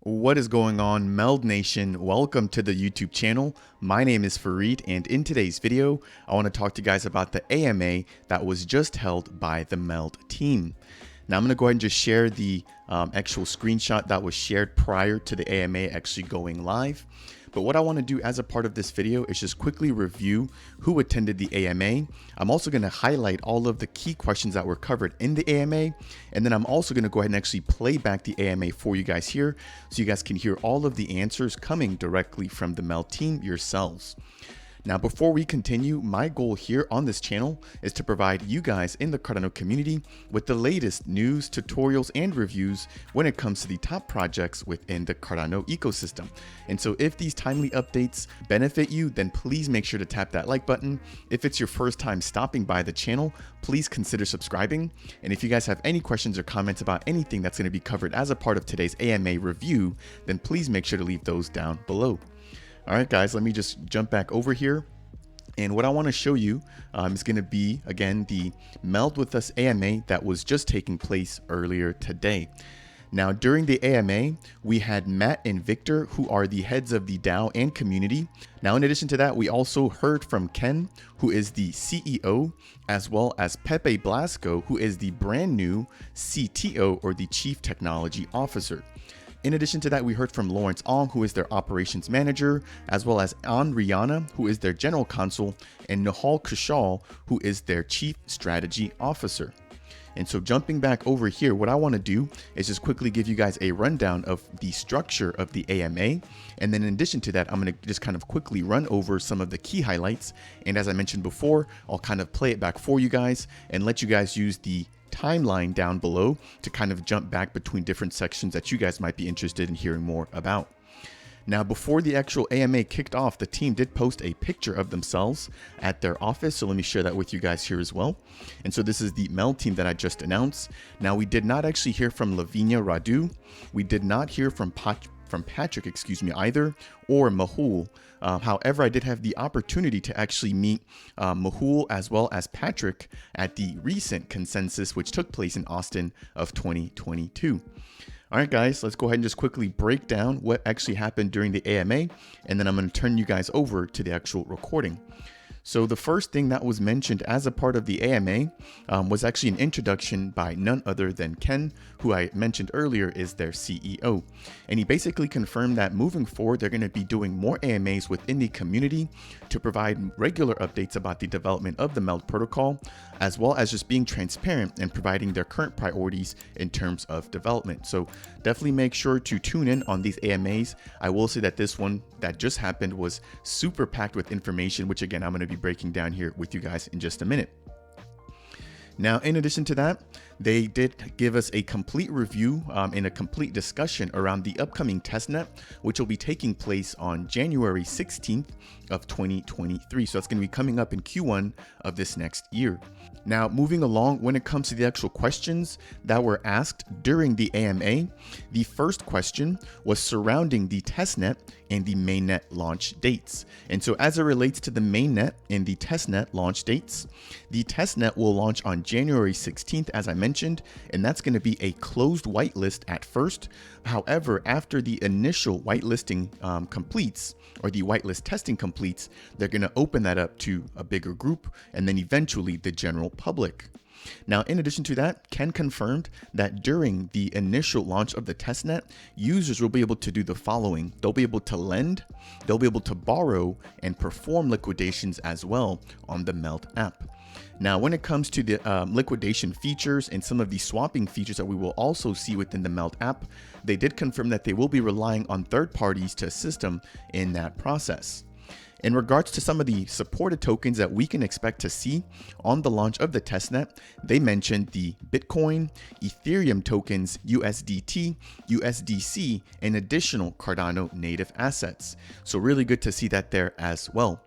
What is going on, MELD Nation? Welcome to the YouTube channel. My name is Fareed, and in today's video, I want to talk to you guys about the AMA that was just held by the MELD team. Now I'm going to go ahead and just share the actual screenshot that was shared prior to the AMA actually going live. But what I want to do as a part of this video is just quickly review who attended the AMA. I'm also going to highlight all of the key questions that were covered in the AMA. And then I'm also going to go ahead and actually play back the AMA for you guys here, so you guys can hear all of the answers coming directly from the MELD team yourselves. Now, before we continue, my goal here on this channel is to provide you guys in the Cardano community with the latest news, tutorials, and reviews when it comes to the top projects within the Cardano ecosystem. And so if these timely updates benefit you, then please make sure to tap that like button. If it's your first time stopping by the channel, please consider subscribing. And if you guys have any questions or comments about anything that's going to be covered as a part of today's AMA review, then please make sure to leave those down below. All right, guys, let me just jump back over here. And what I want to show you is going to be, again, the MELD with Us AMA that was just taking place earlier today. Now, during the AMA, we had Matt and Victor, who are the heads of the DAO and community. Now, in addition to that, we also heard from Ken, who is the CEO, as well as Pepe Blasco, who is the brand new CTO, or the Chief Technology Officer. In addition to that, we heard from Lawrence Ong, who is their operations manager, as well as An Rihanna, who is their general counsel, and Nahal Kushal, who is their chief strategy officer. And so jumping back over here, what I want to do is just quickly give you guys a rundown of the structure of the AMA. And then in addition to that, I'm going to just kind of quickly run over some of the key highlights. And as I mentioned before, I'll kind of play it back for you guys and let you guys use the timeline down below to kind of jump back between different sections that you guys might be interested in hearing more about. Now, before the actual AMA kicked off, the team did post a picture of themselves at their office. So let me share that with you guys here as well. And so this is the MELD team that I just announced. Now, we did not actually hear from Lavinia Radu. We did not hear from Patrick, either, or Mahul. However, I did have the opportunity to actually meet Mahul as well as Patrick at the recent consensus, which took place in Austin of 2022. All right, guys, let's go ahead and just quickly break down what actually happened during the AMA, and then I'm going to turn you guys over to the actual recording. So the first thing that was mentioned as a part of the AMA was actually an introduction by none other than Ken, who I mentioned earlier is their CEO. And he basically confirmed that moving forward, they're going to be doing more AMAs within the community to provide regular updates about the development of the MELD protocol, as well as just being transparent and providing their current priorities in terms of development. So definitely make sure to tune in on these AMAs. I will say that this one that just happened was super packed with information, which again, I'm going to be breaking down here with you guys in just a minute. Now, in addition to that, they did give us a complete review and a complete discussion around the upcoming testnet, which will be taking place on January 16th of 2023. So that's going to be coming up in Q1 of this next year. Now, moving along, when it comes to the actual questions that were asked during the AMA, the first question was surrounding the testnet and the mainnet launch dates. And so as it relates to the mainnet and the testnet launch dates, the testnet will launch on January 16th, as I mentioned, and that's going to be a closed whitelist at first. However, after the initial whitelisting completes, or the whitelist testing completes, they're going to open that up to a bigger group and then eventually the general public. Now, in addition to that, Ken confirmed that during the initial launch of the testnet, users will be able to do the following. They'll be able to lend, they'll be able to borrow, and perform liquidations as well on the MELD app. Now, when it comes to the liquidation features and some of the swapping features that we will also see within the MELD app, they did confirm that they will be relying on third parties to assist them in that process. In regards to some of the supported tokens that we can expect to see on the launch of the testnet, they mentioned the Bitcoin, Ethereum tokens, USDT, USDC, and additional Cardano native assets. So really good to see that there as well.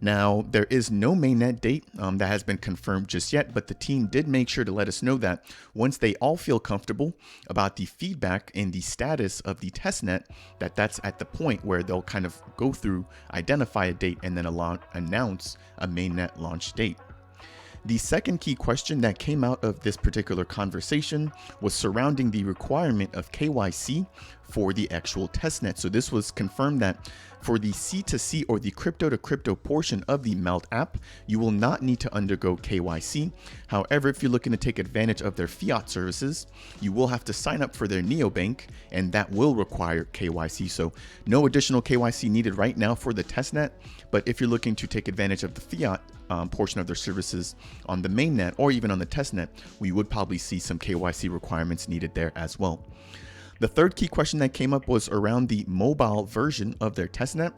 Now, there is no mainnet date that has been confirmed just yet, but the team did make sure to let us know that once they all feel comfortable about the feedback and the status of the testnet, that's at the point where they'll kind of go through, identify a date, and then announce a mainnet launch date. The second key question that came out of this particular conversation was surrounding the requirement of KYC for the actual testnet. So this was confirmed that for the C2C or the crypto to crypto portion of the MELD app, you will not need to undergo KYC. However, if you're looking to take advantage of their fiat services, you will have to sign up for their Neobank, and that will require KYC. So no additional KYC needed right now for the testnet, but if you're looking to take advantage of the fiat portion of their services on the mainnet or even on the testnet, we would probably see some KYC requirements needed there as well. The third key question that came up was around the mobile version of their testnet.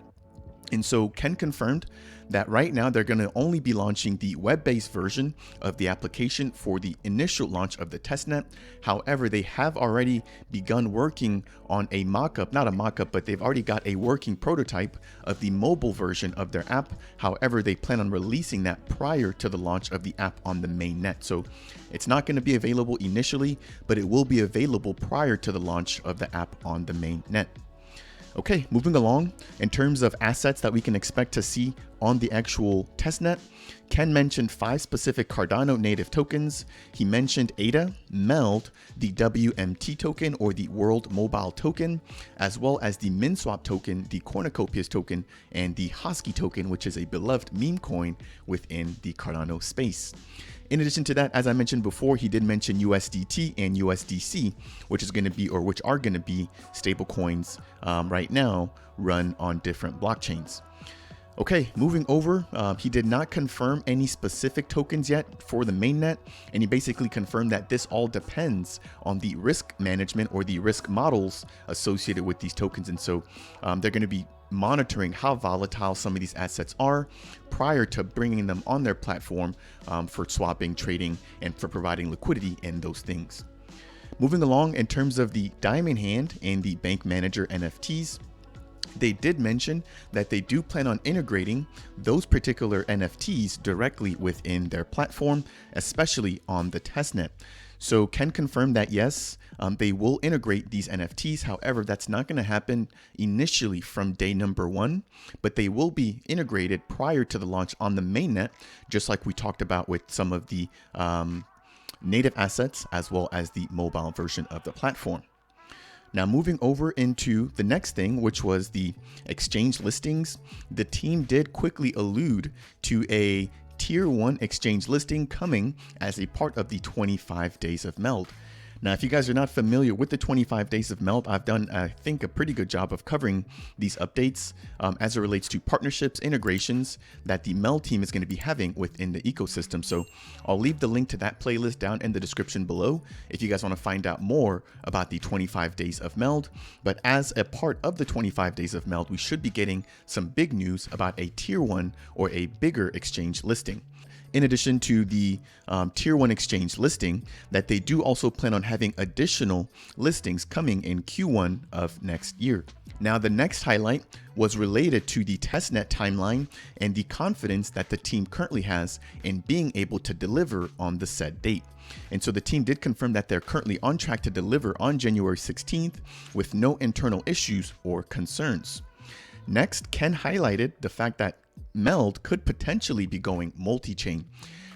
And so Ken confirmed that right now they're going to only be launching the web-based version of the application for the initial launch of the testnet. However, they have already begun working on a mock-up, not a mock-up, but they've already got a working prototype of the mobile version of their app. However, they plan on releasing that prior to the launch of the app on the mainnet. So it's not going to be available initially, but it will be available prior to the launch of the app on the mainnet. Okay, moving along, in terms of assets that we can expect to see on the actual testnet, Ken mentioned 5 specific Cardano native tokens. He mentioned ADA, MELD, the WMT token or the World Mobile token, as well as the MinSwap token, the Cornucopias token, and the Hosky token, which is a beloved meme coin within the Cardano space. In addition to that, as I mentioned before, he did mention USDT and USDC, which are going to be stable coins right now run on different blockchains. Okay, moving over, he did not confirm any specific tokens yet for the mainnet, and he basically confirmed that this all depends on the risk management or the risk models associated with these tokens. And so they're going to be monitoring how volatile some of these assets are prior to bringing them on their platform for swapping, trading, and for providing liquidity in those things. Moving along, in terms of the Diamond Hand and the Bank Manager NFTs, they did mention that they do plan on integrating those particular NFTs directly within their platform, especially on the testnet. So Ken confirmed that yes, they will integrate these NFTs. However, that's not going to happen initially from day number 1, but they will be integrated prior to the launch on the mainnet, just like we talked about with some of the native assets as well as the mobile version of the platform. Now moving over into the next thing, which was the exchange listings, the team did quickly allude to a Tier 1 exchange listing coming as a part of the 25 days of MELD. Now, if you guys are not familiar with the 25 days of MELD, I've done, I think, a pretty good job of covering these updates as it relates to partnerships, integrations that the MELD team is going to be having within the ecosystem. So I'll leave the link to that playlist down in the description below if you guys want to find out more about the 25 days of MELD. But as a part of the 25 days of MELD, we should be getting some big news about a Tier 1 or a bigger exchange listing. In addition to the Tier 1 exchange listing, that they do also plan on having additional listings coming in Q1 of next year. Now, the next highlight was related to the testnet timeline and the confidence that the team currently has in being able to deliver on the said date. And so the team did confirm that they're currently on track to deliver on January 16th with no internal issues or concerns. Next, Ken highlighted the fact that MELD could potentially be going multi-chain.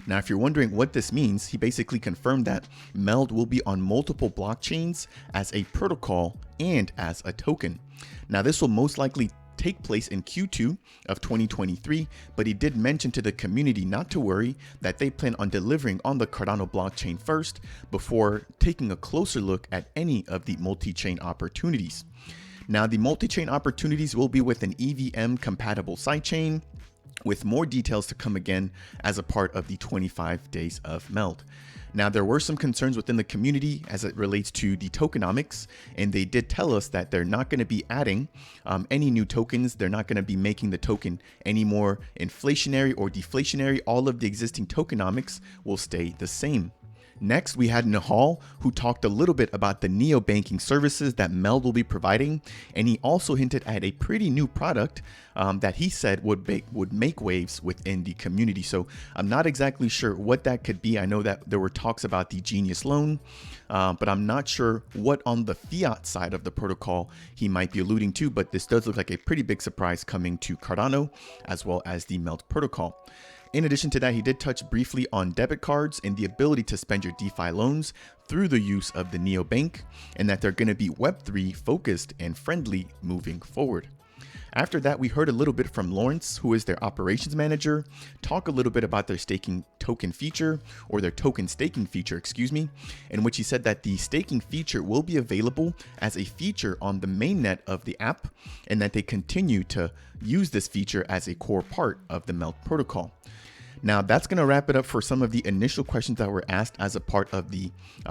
Now, if you're wondering what this means, he basically confirmed that MELD will be on multiple blockchains as a protocol and as a token. Now, this will most likely take place in Q2 of 2023, but he did mention to the community not to worry, that they plan on delivering on the Cardano blockchain first before taking a closer look at any of the multi-chain opportunities. Now, the multi-chain opportunities will be with an EVM compatible sidechain, with more details to come again as a part of the 25 days of MELD. Now, there were some concerns within the community as it relates to the tokenomics, and they did tell us that they're not going to be adding any new tokens. They're not going to be making the token any more inflationary or deflationary. All of the existing tokenomics will stay the same. Next, we had Nihal, who talked a little bit about the neobanking services that MELD will be providing, and he also hinted at a pretty new product that he said would make waves within the community. So I'm not exactly sure what that could be. I know that there were talks about the Genius loan, but I'm not sure what on the fiat side of the protocol he might be alluding to, but this does look like a pretty big surprise coming to Cardano as well as the MELD protocol. In addition to that, he did touch briefly on debit cards and the ability to spend your DeFi loans through the use of the Neobank, and that they're going to be Web3 focused and friendly moving forward. After that, we heard a little bit from Lawrence, who is their operations manager, talk a little bit about their staking token feature, or their token staking feature, in which he said that the staking feature will be available as a feature on the mainnet of the app, and that they continue to use this feature as a core part of the MELD protocol. Now, that's going to wrap it up for some of the initial questions that were asked as a part of the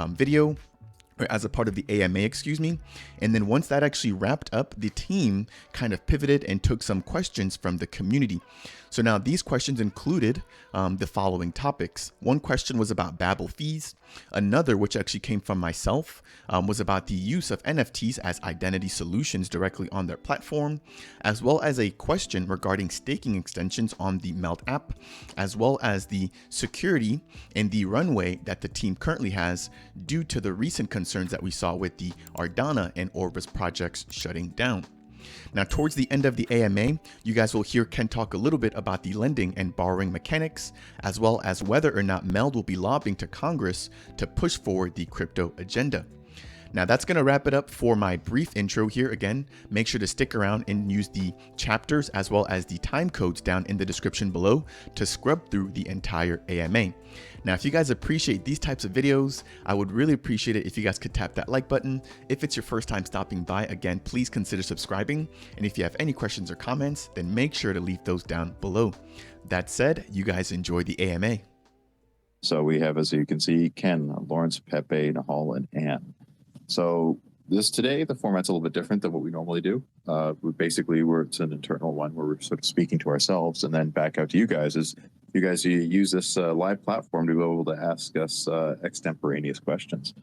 video, or as a part of the AMA, And then once that actually wrapped up, the team kind of pivoted and took some questions from the community. So now these questions included the following topics. One question was about Babel fees. Another, which actually came from myself, was about the use of NFTs as identity solutions directly on their platform, as well as a question regarding staking extensions on the MELD app, as well as the security and the runway that the team currently has due to the recent concerns that we saw with the Ardana and Orbis projects shutting down. Now, towards the end of the AMA, you guys will hear Ken talk a little bit about the lending and borrowing mechanics, as well as whether or not MELD will be lobbying to Congress to push forward the crypto agenda. Now, that's going to wrap it up for my brief intro here. Again, make sure to stick around and use the chapters as well as the time codes down in the description below to scrub through the entire AMA. Now, if you guys appreciate these types of videos, I would really appreciate it if you guys could tap that like button. If it's your first time stopping by, again, please consider subscribing. And if you have any questions or comments, then make sure to leave those down below. That said, you guys enjoy the AMA. So we have, as you can see, Ken, Lawrence, Pepe, Nahal, and Ann. So today, the format's a little bit different than what we normally do. It's an internal one where we're sort of speaking to ourselves and then back out to you guys as you use this live platform to be able to ask us extemporaneous questions.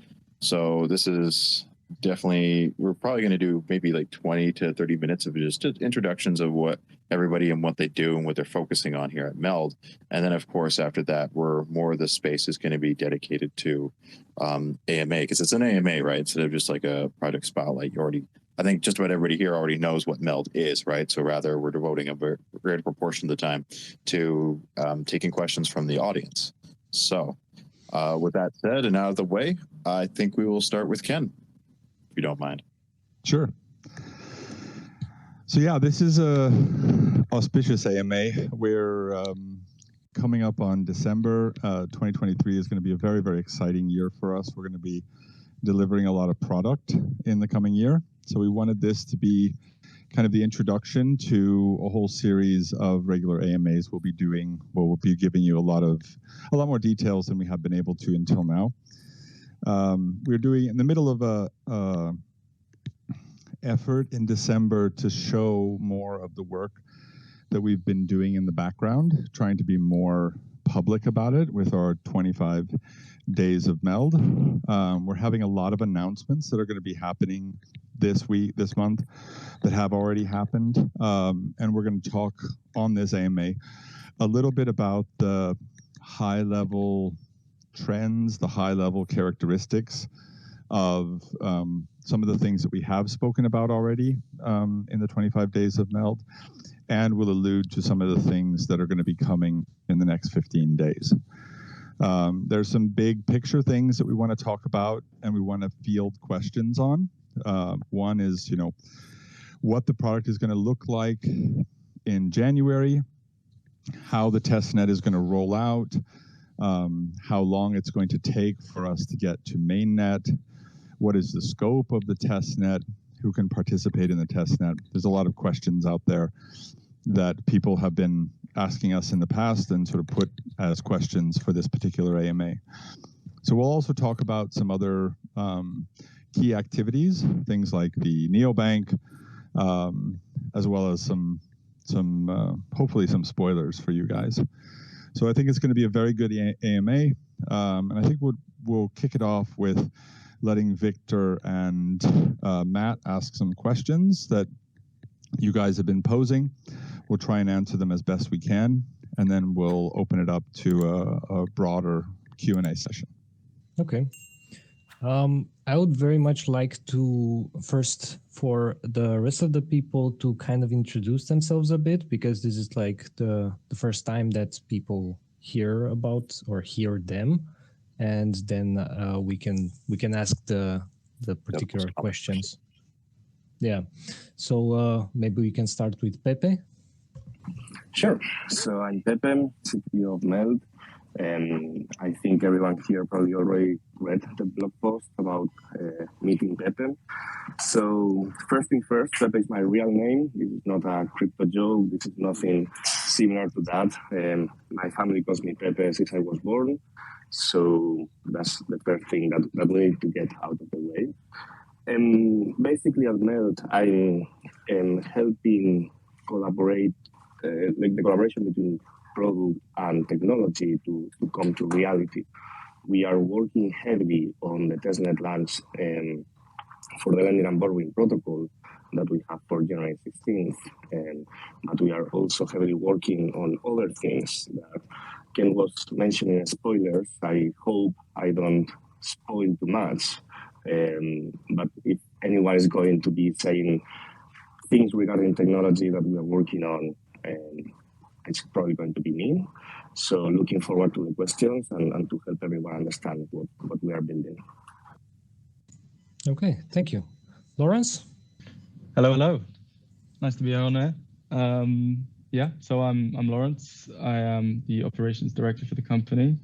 So this is definitely, we're probably going to do maybe like 20 to 30 minutes of just introductions of what everybody and what they do and what they're focusing on here at MELD. And then, of course, after that, more of the space is going to be dedicated to AMA, because it's an AMA, right? Instead of just like a project spotlight. I think just about everybody here already knows what MELD is, right? So rather, we're devoting a very great proportion of the time to taking questions from the audience. So with that said and out of the way, I think we will start with Ken, if you don't mind. Sure. So yeah, this is a auspicious AMA. We're coming up on December 2023 is going to be a very, very exciting year for us. We're going to be delivering a lot of product in the coming year. So we wanted this to be kind of the introduction to a whole series of regular AMAs we'll be doing. We'll be giving you a lot more details than we have been able to until now. We're doing in the middle of a effort in December to show more of the work that we've been doing in the background, trying to be more public about it with our 25 days of MELD. We're having a lot of announcements that are going to be happening this month, that have already happened. And we're going to talk on this AMA a little bit about the high-level trends, the high-level characteristics of some of the things that we have spoken about already in the 25 days of MELD, and we'll allude to some of the things that are going to be coming in the next 15 days. There's some big picture things that we want to talk about and we want to field questions on. One is, what the product is going to look like in January, how the testnet is going to roll out, how long it's going to take for us to get to mainnet, what is the scope of the testnet, who can participate in the testnet. There's a lot of questions out there that people have been asking us in the past and sort of put as questions for this particular AMA. So we'll also talk about some other key activities, things like the Neobank, as well as some hopefully some spoilers for you guys. So I think it's going to be a very good AMA, and I think we'll kick it off with letting Victor and Matt ask some questions that you guys have been posing. We'll try and answer them as best we can, and then we'll open it up to a broader Q&A session. Okay. I would very much like to first for the rest of the people to kind of introduce themselves a bit, because this is like the first time that people hear about or hear them, and then we can ask the particular questions. Yeah, so maybe we can start with Pepe. Sure. So I'm Pepe, CTO of MELD. And I think everyone here probably already read the blog post about meeting Pepe. So first thing first, Pepe is my real name. This is not a crypto joke. This is nothing similar to that. My family calls me Pepe since I was born. So that's the first thing that we need to get out of the way. And basically at MELD, I'm helping collaborate, like the collaboration between product and technology to come to reality. We are working heavily on the testnet launch for the lending and borrowing protocol that we have for January 16th. But we are also heavily working on other things that Ken was mentioning as spoilers. I hope I don't spoil too much. But if anyone is going to be saying things regarding technology that we are working on, it's probably going to be me. So looking forward to the questions and to help everyone understand what we are building. Okay, thank you. Lawrence? Hello. Nice to be on there. So I'm Lawrence. I am the operations director for the company.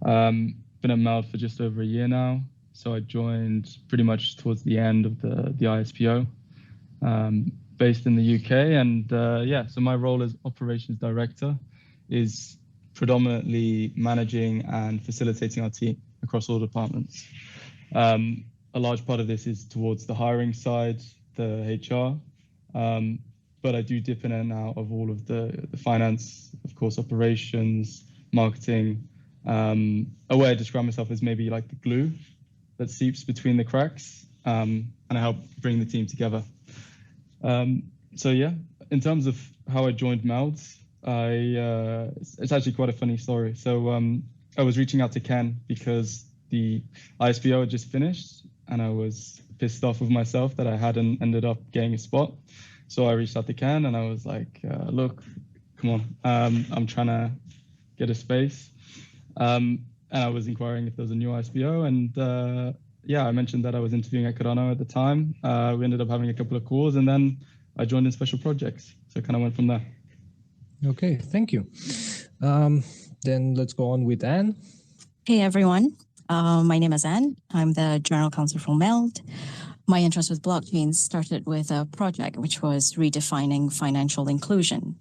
Been at MELD for just over a year now. So I joined pretty much towards the end of the ISPO, based in the UK. And so my role as operations director is predominantly managing and facilitating our team across all departments. A large part of this is towards the hiring side, the HR, but I do dip in and out of all of the finance, of course, operations, marketing. A way I describe myself as maybe like the glue that seeps between the cracks, and I help bring the team together. In terms of how I joined MELD, it's actually quite a funny story. So I was reaching out to Ken because the ISPO had just finished, and I was pissed off with myself that I hadn't ended up getting a spot. So I reached out to Ken and I was like, look, come on, I'm trying to get a space. And I was inquiring if there was a new ISPO, and I mentioned that I was interviewing at Cardano at the time. We ended up having a couple of calls, and then I joined in special projects. So it kind of went from there. Okay, thank you. Then let's go on with Anne. Hey, everyone. My name is Anne. I'm the General Counsel for MELD. My interest with blockchains started with a project which was redefining financial inclusion.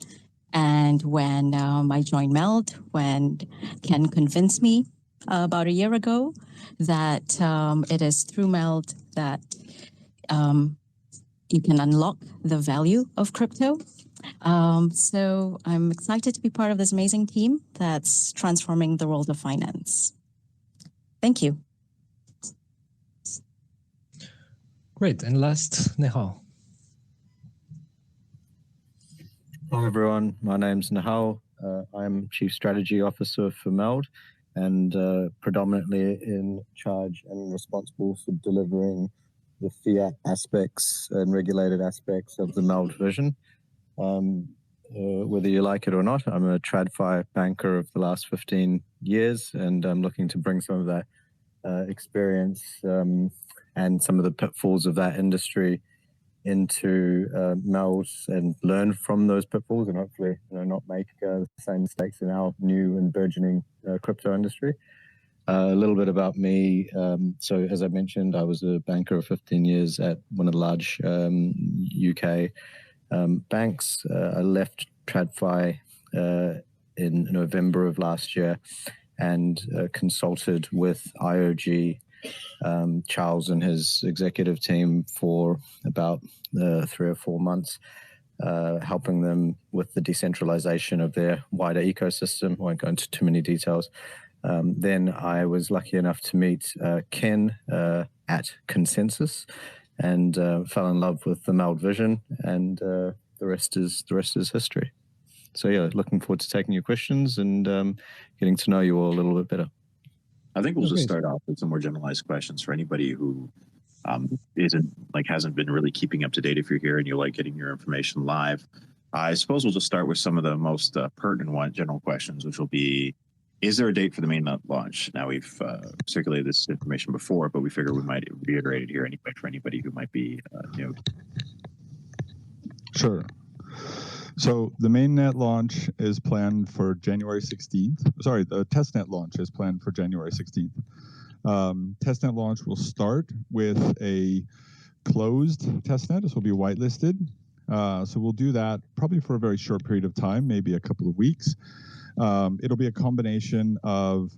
And when I joined MELD, when Ken convinced me about a year ago that it is through MELD that you can unlock the value of crypto. So I'm excited to be part of this amazing team that's transforming the world of finance. Thank you. Great. And last, Nehal. Hi, everyone. My name's Nehal. I'm Chief Strategy Officer for MELD and predominantly in charge and responsible for delivering the fiat aspects and regulated aspects of the MELD vision. Whether you like it or not, I'm a TradFi banker of the last 15 years, and I'm looking to bring some of that experience and some of the pitfalls of that industry into MELD and learn from those pitfalls, and hopefully not make the same mistakes in our new and burgeoning crypto industry. A little bit about me. So as I mentioned, I was a banker of 15 years at one of the large UK banks. I left TradFi in November of last year and consulted with IOG, Charles and his executive team for about 3 or 4 months, helping them with the decentralization of their wider ecosystem. I won't go into too many details. Then I was lucky enough to meet Ken at Consensus and fell in love with the MELD vision, and the rest is history. So yeah, looking forward to taking your questions and getting to know you all a little bit better. I think we'll just Okay. start off with some more generalized questions for anybody who hasn't been really keeping up to date. If you're here and you like getting your information live, I suppose we'll just start with some of the most pertinent general questions, which will be: is there a date for the mainnet launch? Now, we've circulated this information before, but we figure we might reiterate it here anyway for anybody who might be new. Sure. So the mainnet launch is planned for January 16th. Sorry, the testnet launch is planned for January 16th. Testnet launch will start with a closed testnet. This will be whitelisted. So we'll do that probably for a very short period of time, maybe a couple of weeks. It'll be a combination of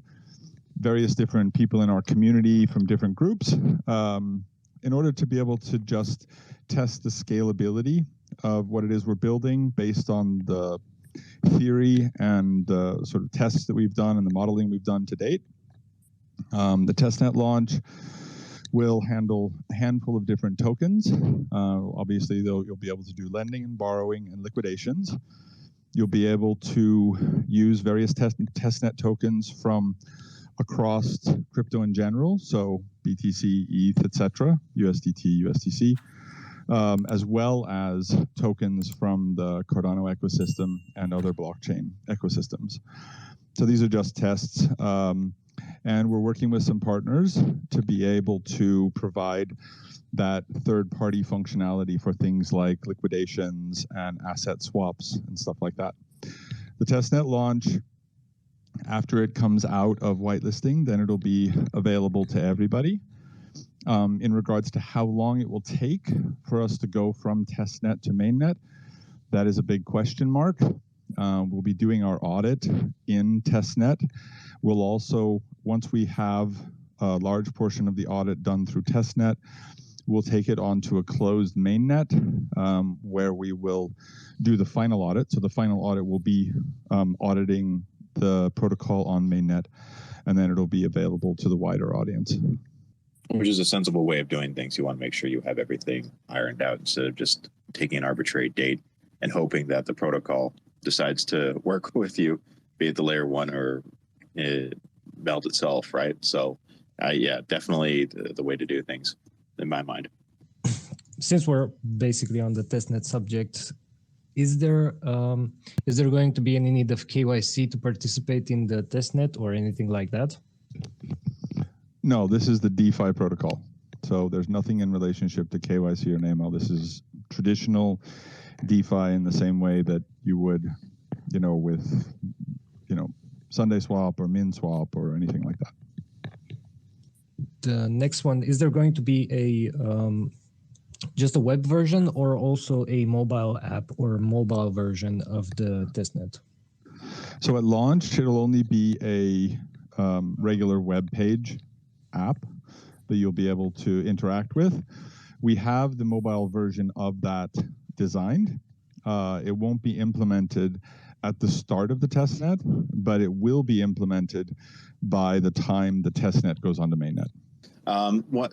various different people in our community from different groups in order to be able to just test the scalability of what it is we're building based on the theory and the sort of tests that we've done and the modeling we've done to date. The testnet launch will handle a handful of different tokens. Obviously, you'll be able to do lending and borrowing and liquidations. You'll be able to use various testnet tokens from across crypto in general, so BTC, ETH, etc., USDT, USDC, as well as tokens from the Cardano ecosystem and other blockchain ecosystems. So these are just tests. And we're working with some partners to be able to provide that third-party functionality for things like liquidations and asset swaps and stuff like that. The testnet launch, after it comes out of whitelisting, then it'll be available to everybody. In regards to how long it will take for us to go from testnet to mainnet, that is a big question mark. We'll be doing our audit in testnet. We'll also, once we have a large portion of the audit done through testnet, we'll take it onto a closed mainnet where we will do the final audit. So the final audit will be auditing the protocol on mainnet, and then it'll be available to the wider audience. Which is a sensible way of doing things. You want to make sure you have everything ironed out instead of just taking an arbitrary date and hoping that the protocol decides to work with you, be it the layer one or MELD itself, right? So yeah, definitely the way to do things in my mind. Since we're basically on the testnet subject, is there going to be any need of KYC to participate in the testnet or anything like that? No, this is the DeFi protocol. So there's nothing in relationship to KYC or AML. This is traditional DeFi in the same way that you would, with, Sunday Swap or Min Swap or anything like that. The next one, is there going to be just a web version or also a mobile app or mobile version of the testnet? So at launch, it'll only be a regular web page app that you'll be able to interact with. We have the mobile version of that designed. It won't be implemented at the start of the testnet, but it will be implemented by the time the testnet goes on to mainnet.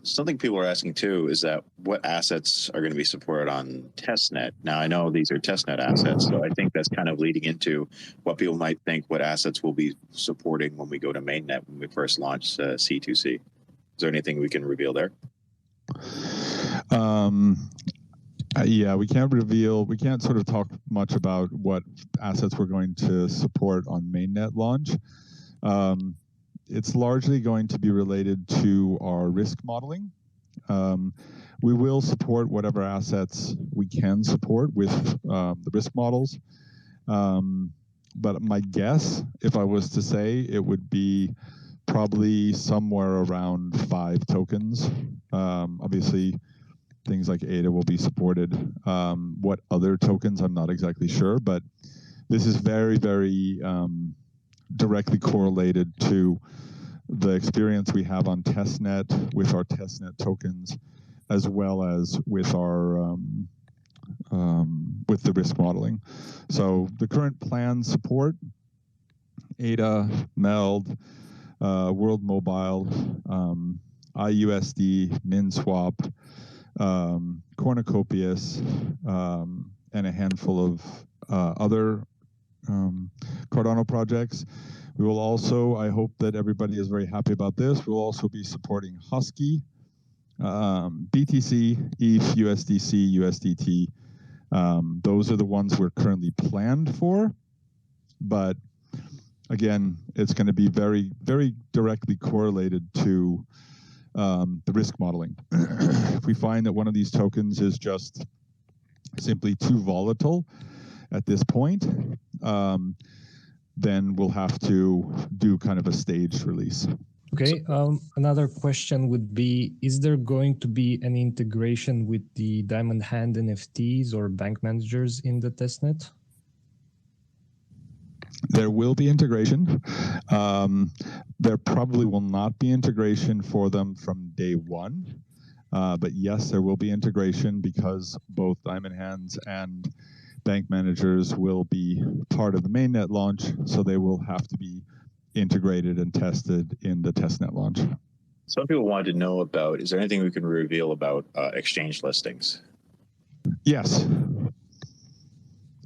Something people are asking too is that what assets are going to be supported on testnet? Now, I know these are testnet assets, so I think that's kind of leading into what people might think what assets will be supporting when we go to mainnet when we first launch C2C. Is there anything we can reveal there? Yeah, we can't sort of talk much about what assets we're going to support on mainnet launch. It's largely going to be related to our risk modeling. We will support whatever assets we can support with the risk models. But my guess, if I was to say, it would be probably somewhere around 5 tokens. Obviously, things like ADA will be supported. What other tokens, I'm not exactly sure, but this is very, very directly correlated to the experience we have on testnet with our testnet tokens, as well as with our with the risk modeling. So the current plans support ADA, MELD, World Mobile, IUSD, MinSwap, Cornucopias, and a handful of other Cardano projects. We will also, I hope that everybody is very happy about this, we'll also be supporting Husky, BTC, ETH, USDC, USDT. Those are the ones we're currently planned for, but again, it's going to be very, very directly correlated to the risk modeling. If we find that one of these tokens is just simply too volatile at this point, then we'll have to do kind of a staged release. Okay, another question would be, is there going to be an integration with the Diamond Hand NFTs or bank managers in the testnet? There will be integration. There probably will not be integration for them from day one. But yes, there will be integration because both Diamond Hands and bank managers will be part of the mainnet launch, so they will have to be integrated and tested in the testnet launch. Some people wanted to know about, is there anything we can reveal about exchange listings? Yes.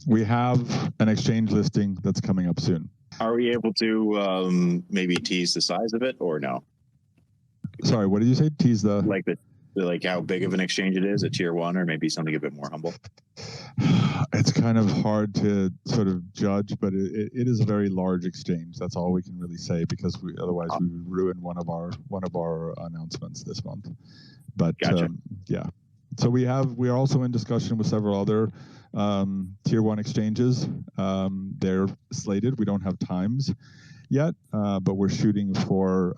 We have an exchange listing that's coming up soon. Are we able to maybe tease the size of it or no? Sorry, what did you say? Tease the... Like how big of an exchange it is, a tier one, or maybe something a bit more humble? It's kind of hard to sort of judge, but it is a very large exchange. That's all we can really say, because otherwise we would ruin one of our announcements this month. But gotcha. Yeah, so we are also in discussion with several other tier one exchanges. They're slated. We don't have times yet, but we're shooting for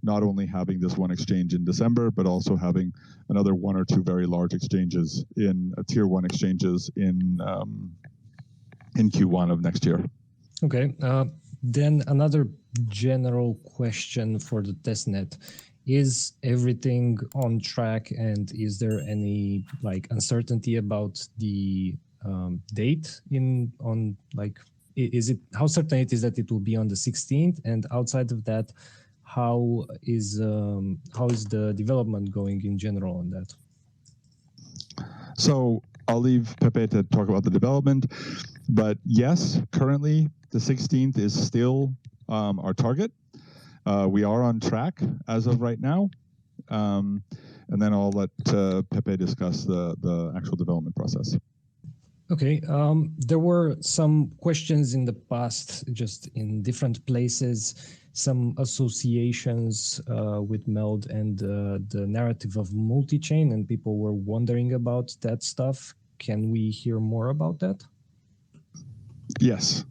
not only having this one exchange in December, but also having another one or two very large exchanges in tier one exchanges in Q1 of next year. Okay. Then another general question for the testnet: is everything on track, and is there any uncertainty about the date how certain it is that it will be on the 16th? And outside of that, how is the development going in general on that? So I'll leave Pepe to talk about the development, but yes, currently the 16th is still our target. We are on track as of right now, and then I'll let Pepe discuss the actual development process. Okay, there were some questions in the past, just in different places, some associations with MELD and the narrative of multi-chain, and people were wondering about that stuff. Can we hear more about that? Yes.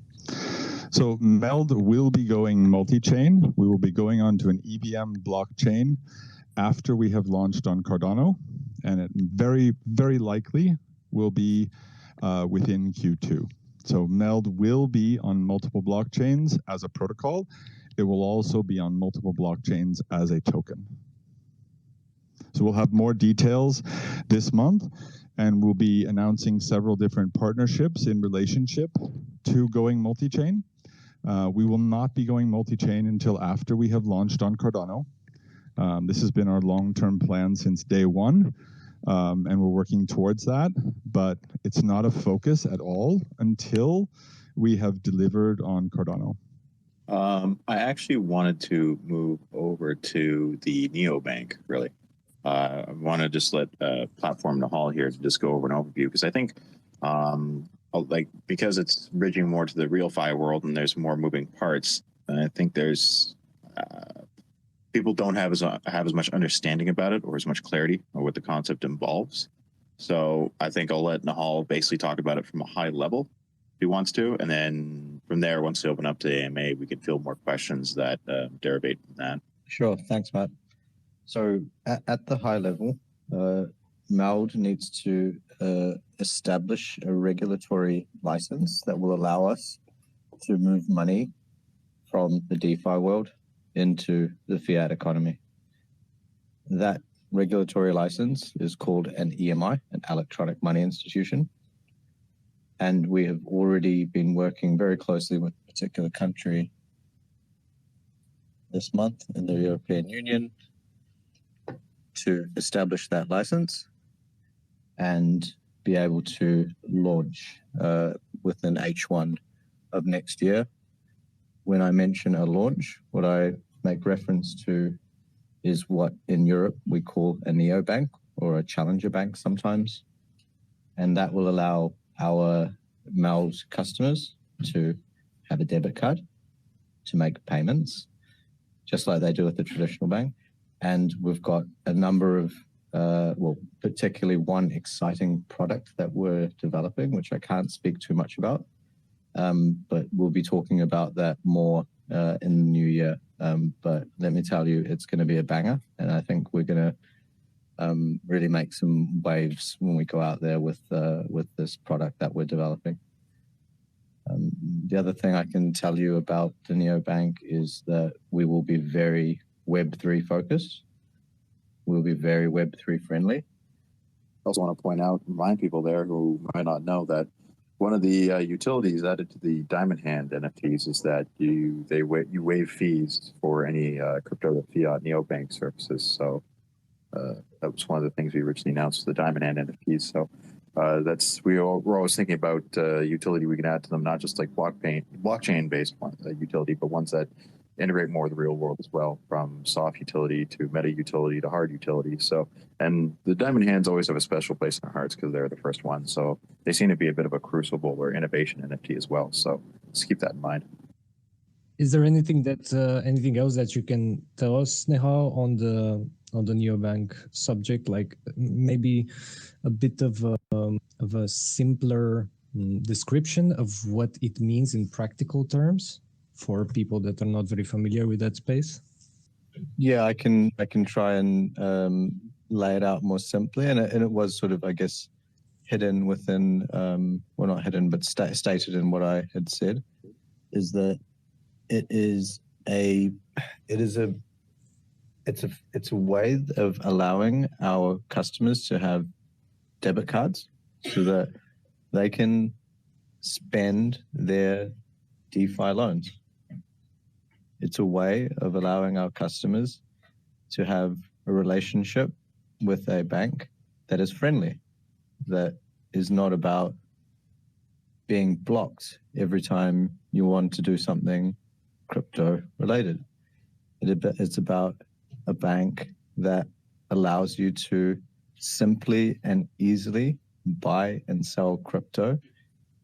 So MELD will be going multi-chain. We will be going on to an EVM blockchain after we have launched on Cardano, and it very, very likely will be within Q2. So MELD will be on multiple blockchains as a protocol. It will also be on multiple blockchains as a token. So we'll have more details this month, and we'll be announcing several different partnerships in relationship to going multi-chain. We will not be going multi-chain until after we have launched on Cardano. This has been our long-term plan since day one. And we're working towards that, but it's not a focus at all until we have delivered on Cardano. I actually wanted to move over to the Neobank, really. I want to just let Platform Nahal here to just go over an overview, because I think because it's bridging more to the real fi world and there's more moving parts, I think there's people don't have as much understanding about it or as much clarity on what the concept involves. So I think I'll let Nahal basically talk about it from a high level if he wants to, and then from there, once we open up to AMA, we can field more questions that derivate from that. Sure, thanks, Matt. So at the high level, MELD needs to establish a regulatory license that will allow us to move money from the DeFi world into the fiat economy. That regulatory license is called an EMI, an electronic money institution. And we have already been working very closely with a particular country this month in the European Union to establish that license and be able to launch within H1 of next year. when I mention a launch, what I make reference to is what in Europe we call a neobank or a challenger bank sometimes. And that will allow our MELD customers to have a debit card to make payments, just like they do with the traditional bank. And we've got a number of, particularly one exciting product that we're developing, which I can't speak too much about, but we'll be talking about that more in the new year. But let me tell you, it's going to be a banger, and I think we're going to really make some waves when we go out there with this product that we're developing. The other thing I can tell you about the neobank is that we will be very Web3 focused. We'll be very Web3 friendly. I also want to point out, remind people there who might not know that one of the utilities added to the Diamond Hand NFTs is that you waive fees for any crypto fiat neobank services. So that was one of the things we originally announced, the Diamond Hand NFTs. So we're always thinking about utility we can add to them, not just like blockchain-based utility, but ones that integrate more with the real world as well, from soft utility to meta utility to hard utility. So, and the Diamond Hands always have a special place in our hearts because they're the first ones. So they seem to be a bit of a crucible or innovation NFT as well. So let's keep that in mind. Is there anything else that you can tell us, Nehal, on the neobank subject? Like maybe a bit of a simpler description of what it means in practical terms for people that are not very familiar with that space? Yeah, I can try and lay it out more simply, and it was sort of, I guess, hidden within, well, not hidden, but stated in what I had said, is that it's a way of allowing our customers to have debit cards so that they can spend their DeFi loans. It's a way of allowing our customers to have a relationship with a bank that is friendly, that is not about being blocked every time you want to do something crypto related. It's about a bank that allows you to simply and easily buy and sell crypto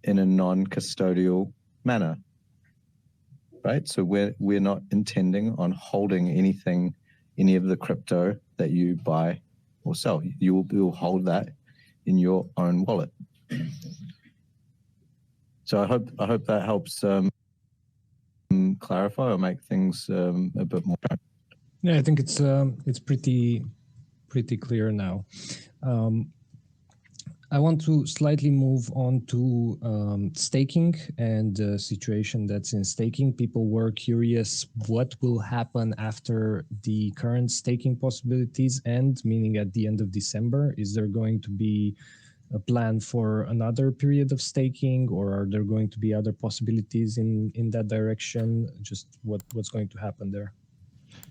in a non-custodial manner. Right? So we're not intending on holding any of the crypto that you buy or sell. You will hold that in your own wallet. So I hope that helps clarify or make things a bit more. Yeah, I think it's pretty clear now. I want to slightly move on to staking and the situation that's in staking. People were curious what will happen after the current staking possibilities end, meaning at the end of December. Is there going to be a plan for another period of staking, or are there going to be other possibilities in that direction? Just what's going to happen there?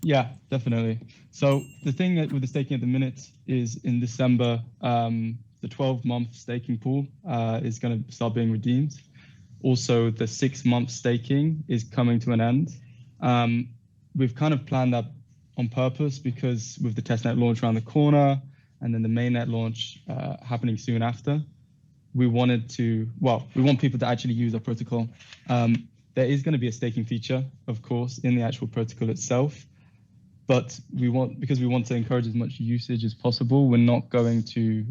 Yeah, definitely. So the thing with the staking at the minute is in December, the 12-month staking pool is going to start being redeemed. Also, the 6-month staking is coming to an end. We've kind of planned that on purpose because with the testnet launch around the corner and then the mainnet launch happening soon after, we want people to actually use our protocol. There is going to be a staking feature, of course, in the actual protocol itself. But because we want to encourage as much usage as possible, we're not going to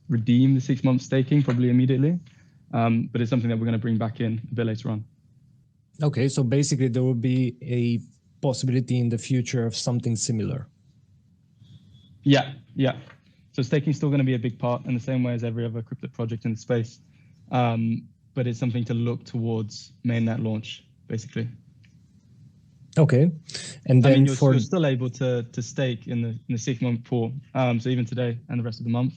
redeem the 6-month staking probably immediately. But it's something that we're going to bring back in a bit later on. Okay, so basically there will be a possibility in the future of something similar. Yeah. So staking is still going to be a big part in the same way as every other crypto project in the space. But it's something to look towards mainnet launch, basically. Okay, and then you're still able to stake in the 6-month pool, so even today and the rest of the month.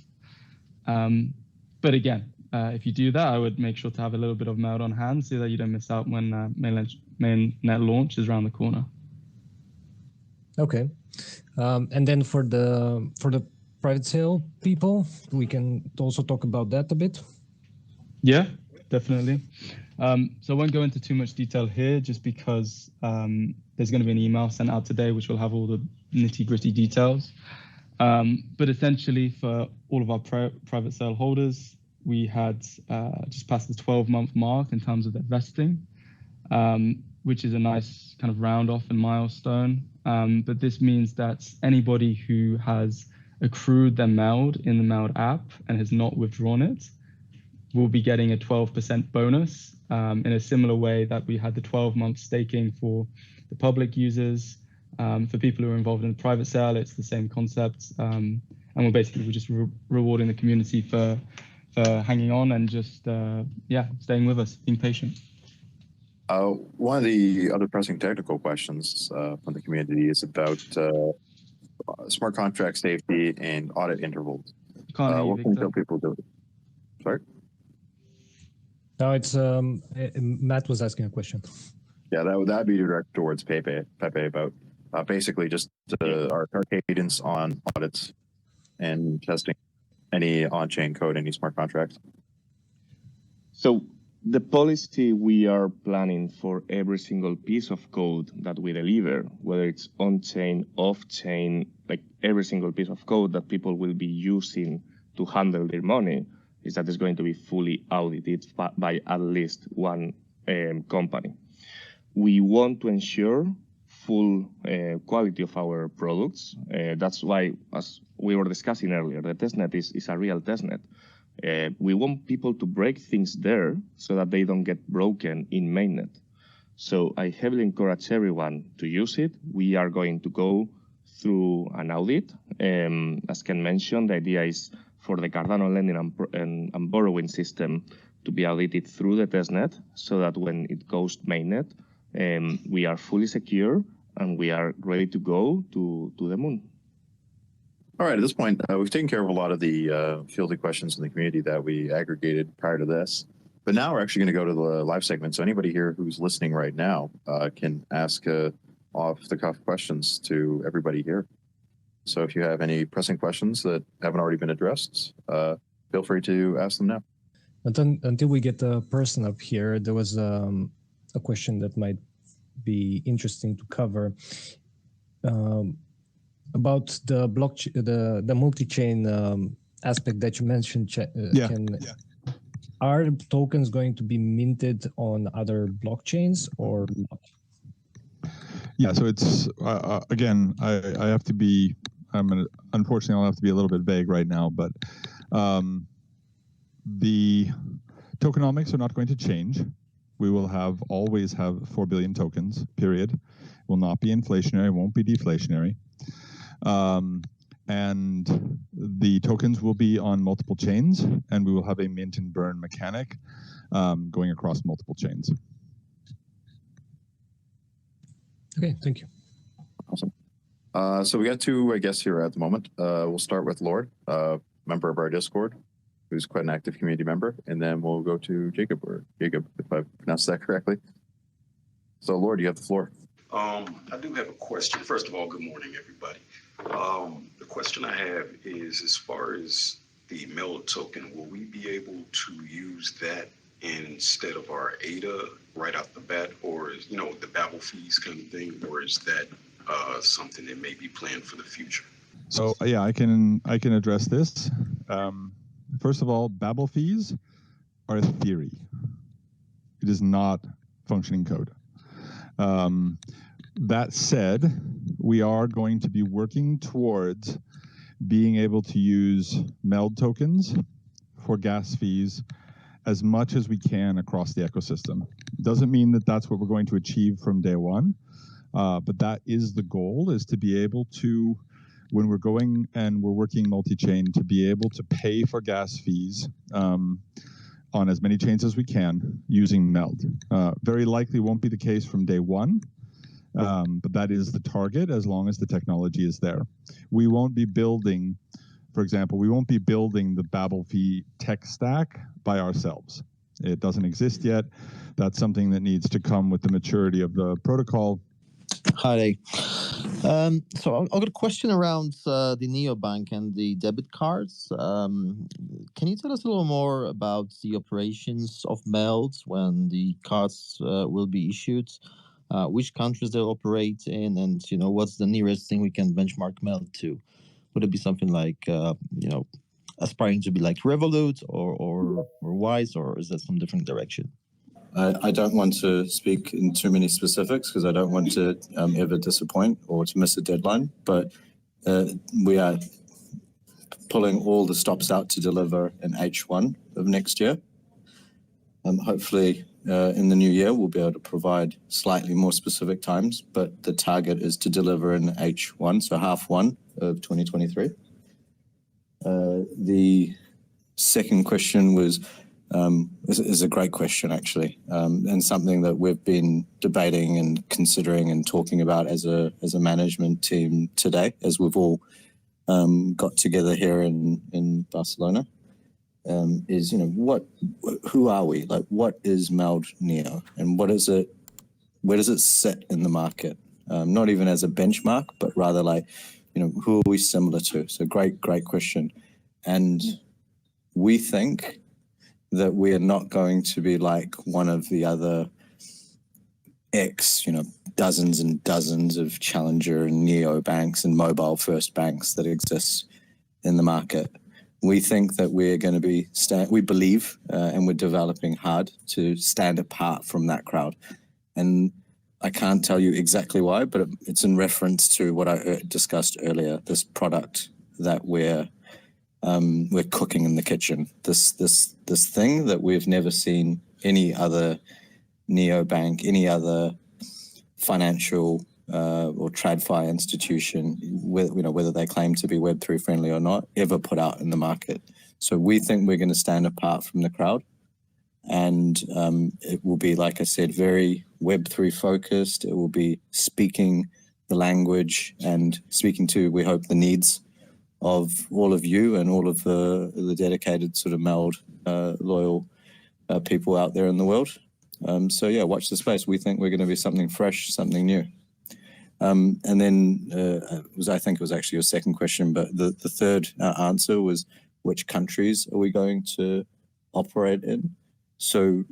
But again, if you do that, I would make sure to have a little bit of MELD on hand so that you don't miss out when mainnet launch is around the corner. Okay, and then for the private sale people, we can also talk about that a bit. Yeah, definitely. So I won't go into too much detail here, just because there's going to be an email sent out today which will have all the nitty-gritty details. But essentially, for all of our private sale holders, we had just passed the 12-month mark in terms of their vesting, which is a nice kind of round off and milestone. But this means that anybody who has accrued their MELD in the MELD app and has not withdrawn it will be getting a 12% bonus in a similar way that we had the 12-month staking for the public users. For people who are involved in the private sale, it's the same concept. And we're just rewarding the community for hanging on and just, staying with us, being patient. One of the other pressing technical questions from the community is about smart contract safety and audit intervals. What can people do? Sorry? No, it's Matt was asking a question. Yeah, that'd be direct towards Pepe about basically just our cadence on audits and testing any on-chain code, any smart contracts. So the policy we are planning for every single piece of code that we deliver, whether it's on-chain, off-chain, like every single piece of code that people will be using to handle their money, is that it's going to be fully audited by at least one company. We want to ensure full quality of our products. That's why, as we were discussing earlier, the testnet is a real testnet. We want people to break things there so that they don't get broken in Mainnet. So I heavily encourage everyone to use it. We are going to go through an audit. As Ken mentioned, the idea is for the Cardano lending and borrowing system to be audited through the testnet, so that when it goes to Mainnet, we are fully secure and we are ready to go to the moon. All right, at this point, we've taken care of a lot of the fielded questions in the community that we aggregated prior to this. But now we're actually going to go to the live segment. So anybody here who's listening right now can ask off-the-cuff questions to everybody here. So if you have any pressing questions that haven't already been addressed, feel free to ask them now. Until we get the person up here, there was a question that might be interesting to cover about the blockchain, the multi-chain aspect that you mentioned. Are tokens going to be minted on other blockchains or not? Yeah, so it's again, I have to be. Unfortunately, I'll have to be a little bit vague right now, but the tokenomics are not going to change. We will always have 4 billion tokens, period. It will not be inflationary, won't be deflationary. And the tokens will be on multiple chains, and we will have a mint and burn mechanic going across multiple chains. Okay, thank you. Awesome. So we got two guests here at the moment. We'll start with Lord, member of our Discord, who's quite an active community member, and then we'll go to Jacob, if I pronounced that correctly. So Lord, you have the floor. I do have a question. First of all, good morning, everybody. The question I have is, as far as the MELD token, will we be able to use that instead of our ADA right off the bat, or is, the Babel fees kind of thing, or is that something that may be planned for the future? So yeah, I can address this. First of all, Babel fees are a theory. It is not functioning code. That said, we are going to be working towards being able to use MELD tokens for gas fees as much as we can across the ecosystem. Doesn't mean that that's what we're going to achieve from day one, but that is the goal, is to be able to, when we're going and we're working multi-chain, to be able to pay for gas fees on as many chains as we can using MELD. Very likely won't be the case from day one, but that is the target as long as the technology is there. We won't be building, for example, we won't be building the Babel fee tech stack by ourselves. It doesn't exist yet. That's something that needs to come with the maturity of the protocol. Hi. So I've got a question around the Neobank and the debit cards. Can you tell us a little more about the operations of MELD when the cards will be issued? Which countries they'll operate in, and what's the nearest thing we can benchmark MELD to? Would it be something like aspiring to be like Revolut or Wise, or is that some different direction? I don't want to speak in too many specifics because I don't want to ever disappoint or to miss a deadline, but we are pulling all the stops out to deliver in H1 of next year. Hopefully in the new year, we'll be able to provide slightly more specific times, but the target is to deliver in H1, so half one of 2023. The second question was is a great question, actually, and something that we've been debating and considering and talking about as a management team today, as we've all got together here in Barcelona. Is who are we? Like, what is MELD Neo, and where does it sit in the market? Not even as a benchmark, but rather like, who are we similar to? So great question, and we think that we are not going to be like one of the other dozens and dozens of challenger and neo banks and mobile first banks that exist in the market. We think that we're going to be, we believe, and we're developing hard to stand apart from that crowd. And I can't tell you exactly why, but it's in reference to what I discussed earlier, this product that we're cooking in the kitchen, this thing that we've never seen any other neobank, any other financial or TradFi institution, whether they claim to be Web3 friendly or not, ever put out in the market. So we think we're going to stand apart from the crowd, and it will be, like I said, very Web3 focused. It will be speaking the language and speaking to, we hope, the needs of all of you and all of the dedicated sort of MELD loyal people out there in the world. So yeah, watch the space. We think we're going to be something fresh, something new. And then I think it was actually your second question, but the third answer was, which countries are we going to operate in? So,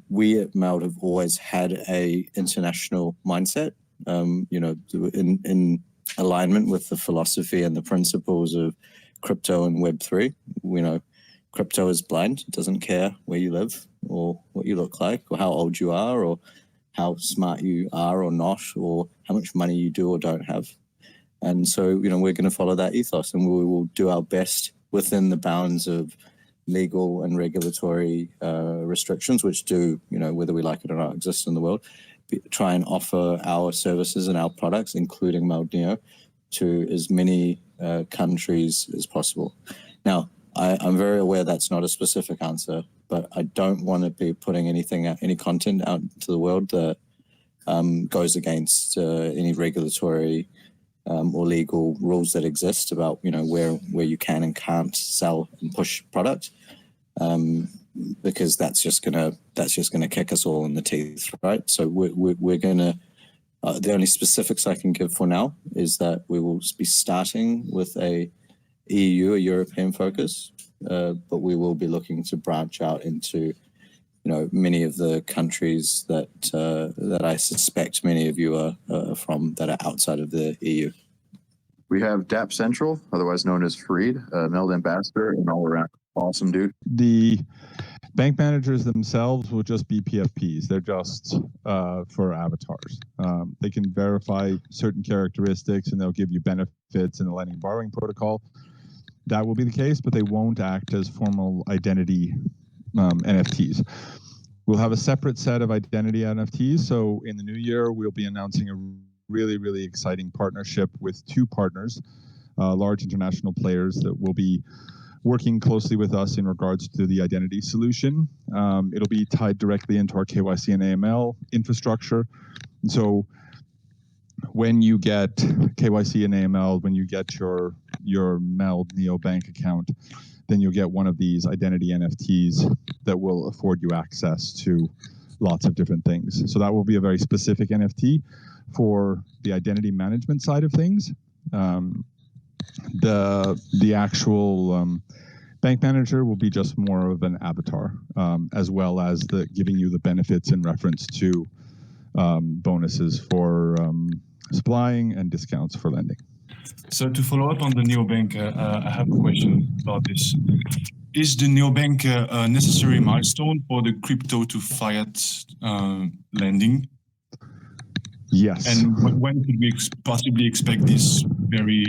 we at MELD have always had a international mindset, in alignment with the philosophy and the principles of crypto and Web3. Crypto is blind. It doesn't care where you live or what you look like or how old you are or how smart you are or not, or how much money you do or don't have. And so, we're going to follow that ethos, and we will do our best within the bounds of legal and regulatory restrictions, which do, whether we like it or not, exist in the world, try and offer our services and our products, including MELD Neo, to as many countries as possible. Now, I'm very aware that's not a specific answer, but I don't want to be putting any content out into the world that goes against any regulatory or legal rules that exist about where you can and can't sell and push product, because that's just gonna kick us all in the teeth, right? So we're gonna. The only specifics I can give for now is that we will be starting with a European focus, but we will be looking to branch out into, many of the countries that I suspect many of you are from, that are outside of the EU. We have DAP Central, otherwise known as Fareed, MELD ambassador and all around awesome dude. The bank managers themselves will just be PFPs. They're just for avatars. They can verify certain characteristics and they'll give you benefits in the lending borrowing protocol. That will be the case, but they won't act as formal identity NFTs. We'll have a separate set of identity NFTs. So in the new year, we'll be announcing a really, really exciting partnership with two partners, large international players that will be working closely with us in regards to the identity solution. It'll be tied directly into our KYC and AML infrastructure. And so when you get KYC and AML, when you get your MELD Neobank account, then you'll get one of these identity NFTs that will afford you access to lots of different things. So that will be a very specific NFT for the identity management side of things. The actual bank manager will be just more of an avatar, as well as giving you the benefits in reference to bonuses for supplying and discounts for lending. So to follow up on the neobank, I have a question about this. Is the neobank a necessary milestone for the crypto to fiat lending? Yes. And when could we possibly expect this very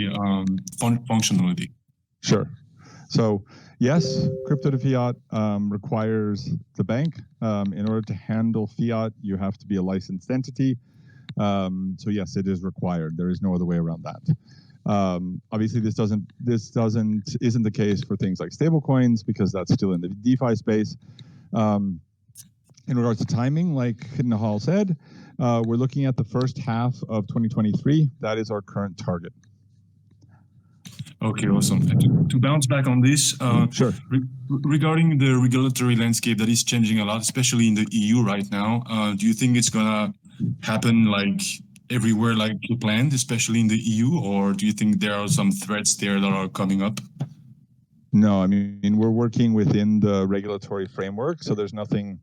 functionality? Sure. So yes, crypto to fiat requires the bank. In order to handle fiat, you have to be a licensed entity. So yes, it is required. There is no other way around that. Obviously, this isn't the case for things like stablecoins, because that's still in the DeFi space. In regards to timing, like Nahal said, we're looking at the first half of 2023. That is our current target. Okay, awesome. And to bounce back on this, sure. Regarding the regulatory landscape that is changing a lot, especially in the EU right now, do you think it's gonna happen like everywhere like you planned, especially in the EU, or do you think there are some threats there that are coming up? No, I mean, we're working within the regulatory framework, so there's nothing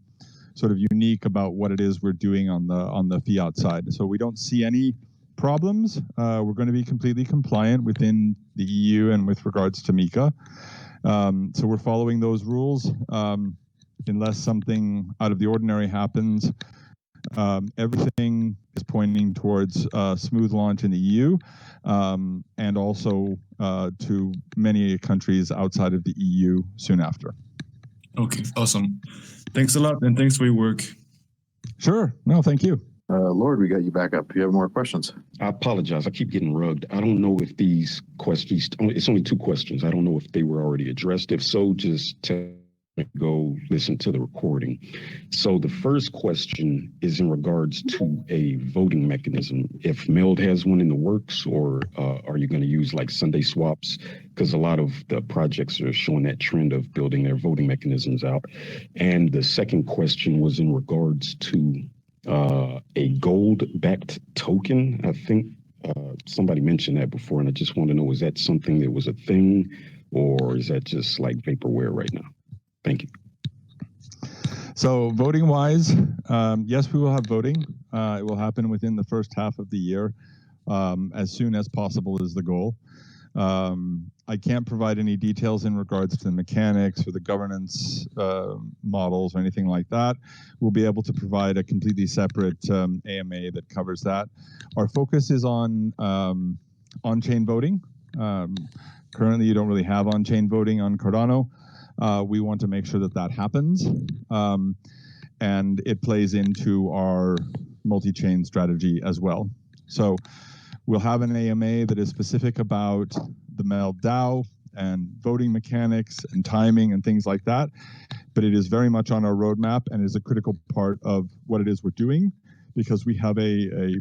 sort of unique about what it is we're doing on the fiat side. So we don't see any problems. We're going to be completely compliant within the EU and with regards to MiCA. So we're following those rules. Unless something out of the ordinary happens, everything is pointing towards a smooth launch in the EU, and also to many countries outside of the EU soon after. Okay, awesome. Thanks a lot, and thanks for your work. Sure. No, thank you. Lord, we got you back up. You have more questions? I apologize. I keep getting rugged. I don't know if these questions, it's only 2 questions. I don't know if they were already addressed. If so, just go listen to the recording. So the first question is in regards to a voting mechanism. If MELD has one in the works, or are you going to use like Sunday swaps? Because a lot of the projects are showing that trend of building their voting mechanisms out. And the second question was in regards to a gold-backed token. I think somebody mentioned that before, and I just want to know, is that something that was a thing, or is that just like vaporware right now? Thank you. So voting-wise, yes, we will have voting. It will happen within the first half of the year. As soon as possible is the goal. I can't provide any details in regards to the mechanics or the governance models or anything like that. We'll be able to provide a completely separate AMA that covers that. Our focus is on on-chain voting. Currently, you don't really have on-chain voting on Cardano. We want to make sure that that happens, and it plays into our multi-chain strategy as well. So we'll have an AMA that is specific about the MELD DAO and voting mechanics and timing and things like that, but it is very much on our roadmap and is a critical part of what it is we're doing, because we have a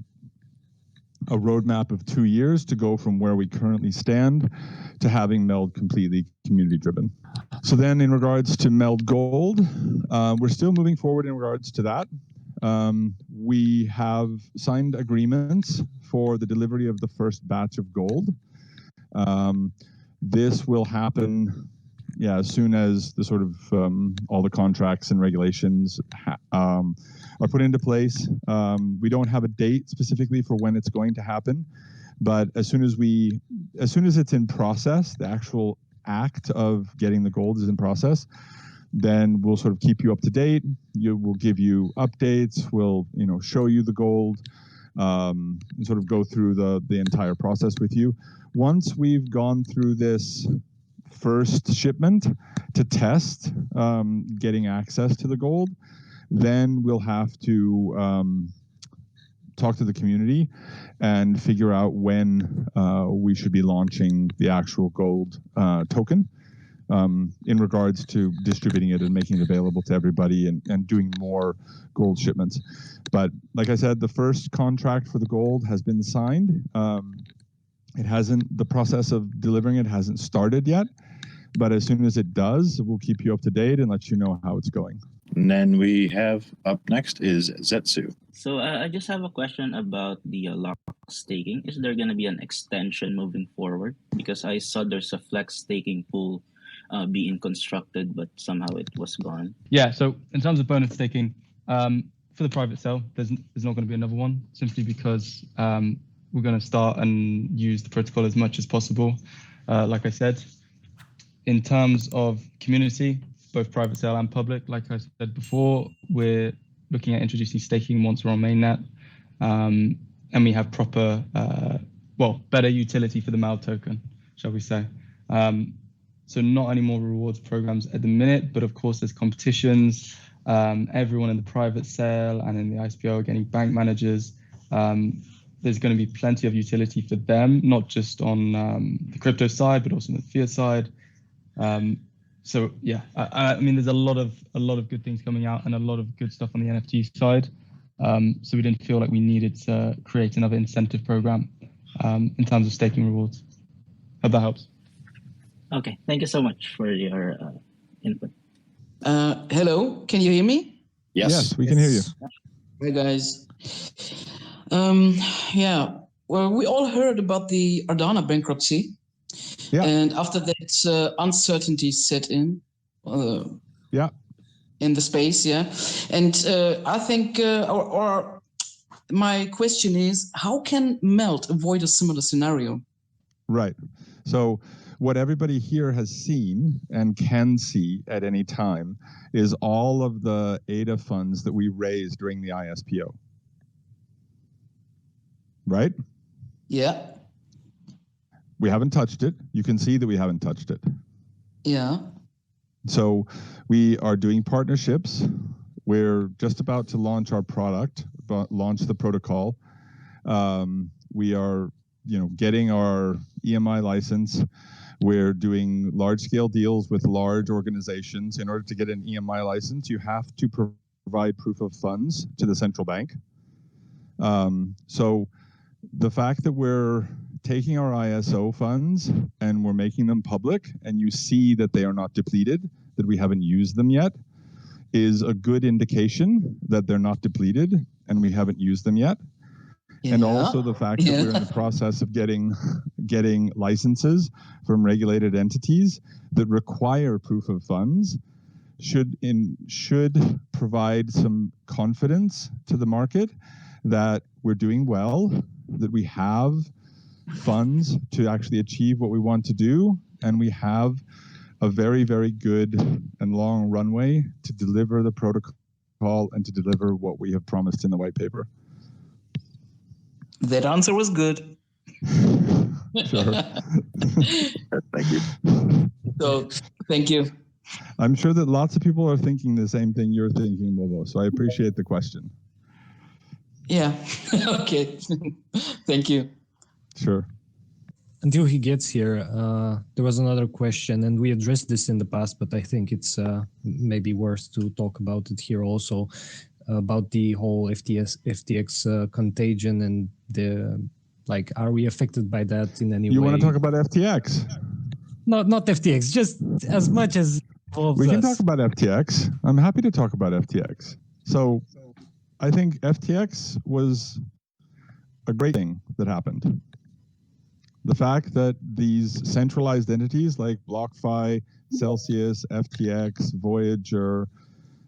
roadmap of 2 years to go from where we currently stand to having MELD completely community driven. So then in regards to MELD Gold, we're still moving forward in regards to that. We have signed agreements for the delivery of the first batch of gold. This will happen, as soon as the sort of all the contracts and regulations are put into place. We don't have a date specifically for when it's going to happen, but as soon as it's in process, the actual act of getting the gold is in process, then we'll sort of keep you up to date. We'll give you updates. We'll show you the gold, and sort of go through the entire process with you. Once we've gone through this first shipment to test getting access to the gold, then we'll have to talk to the community and figure out when we should be launching the actual gold token, in regards to distributing it and making it available to everybody and doing more gold shipments. But like I said, the first contract for the gold has been signed. The process of delivering it hasn't started yet, but as soon as it does, we'll keep you up to date and let you know how it's going. And then we have up next is Zetsu. So I just have a question about the lock staking. Is there going to be an extension moving forward? Because I saw there's a flex staking pool being constructed, but somehow it was gone. Yeah, so in terms of bonus staking, for the private sale, there's not going to be another one, simply because we're going to start and use the protocol as much as possible. Like I said, in terms of community, both private sale and public, like I said before, we're looking at introducing staking once we're on Mainnet, and we have proper, better utility for the MELD token, shall we say. So not any more rewards programs at the minute, but of course there's competitions. Everyone in the private sale and in the ICPO are getting bank managers. There's going to be plenty of utility for them, not just on the crypto side, but also on the fiat side. So yeah, I mean, there's a lot of good things coming out and a lot of good stuff on the NFT side. So we didn't feel like we needed to create another incentive program in terms of staking rewards. Hope that helps. Okay, thank you so much for your input. Hello, can you hear me? Yes, we can hear you. Hey guys. Yeah, well, we all heard about the Ardana bankruptcy. Yeah. And after that, uncertainty set in. In the space, yeah. And I think, or my question is, how can MELD avoid a similar scenario? Right. So what everybody here has seen and can see at any time is all of the ADA funds that we raised during the ISPO. Right? Yeah. We haven't touched it. You can see that we haven't touched it. Yeah. So we are doing partnerships. We're just about to launch our product, launch the protocol. We are, getting our EMI license. We're doing large-scale deals with large organizations. In order to get an EMI license, you have to provide proof of funds to the central bank. So the fact that we're taking our ISO funds and we're making them public, and you see that they are not depleted, that we haven't used them yet, is a good indication that they're not depleted and we haven't used them yet. Yeah. And also the fact that we're in the process of getting licenses from regulated entities that require proof of funds should provide some confidence to the market that we're doing well, that we have funds to actually achieve what we want to do, and we have a very, very good and long runway to deliver the protocol and to deliver what we have promised in the white paper. That answer was good. Sure. Thank you. So, thank you. I'm sure that lots of people are thinking the same thing you're thinking, Bobo, so I appreciate the question. Yeah. Okay. Thank you. Sure. Until he gets here, there was another question, and we addressed this in the past, but I think it's maybe worth to talk about it here also, about the whole FTX contagion and are we affected by that in any way? You want to talk about FTX? Not FTX, just as much as we can talk about FTX. I'm happy to talk about FTX. So I think FTX was a great thing that happened. The fact that these centralized entities like BlockFi, Celsius, FTX, Voyager,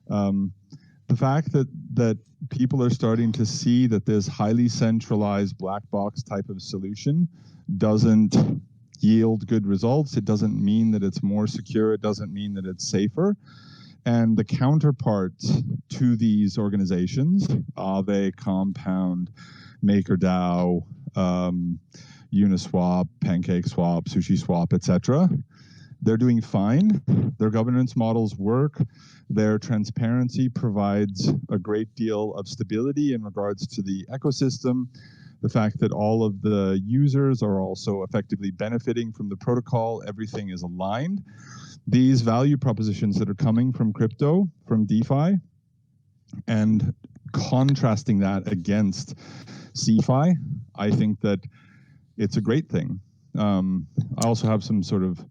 the fact that people are starting to see that this highly centralized black box type of solution doesn't yield good results. It doesn't mean that it's more secure. It doesn't mean that it's safer. And the counterparts to these organizations, Aave, Compound, MakerDAO, Uniswap, PancakeSwap, SushiSwap, etc. They're doing fine. Their governance models work. Their transparency provides a great deal of stability in regards to the ecosystem. The fact that all of the users are also effectively benefiting from the protocol, everything is aligned. These value propositions that are coming from crypto, from DeFi, and contrasting that against CeFi, I think that it's a great thing. I also have some sort of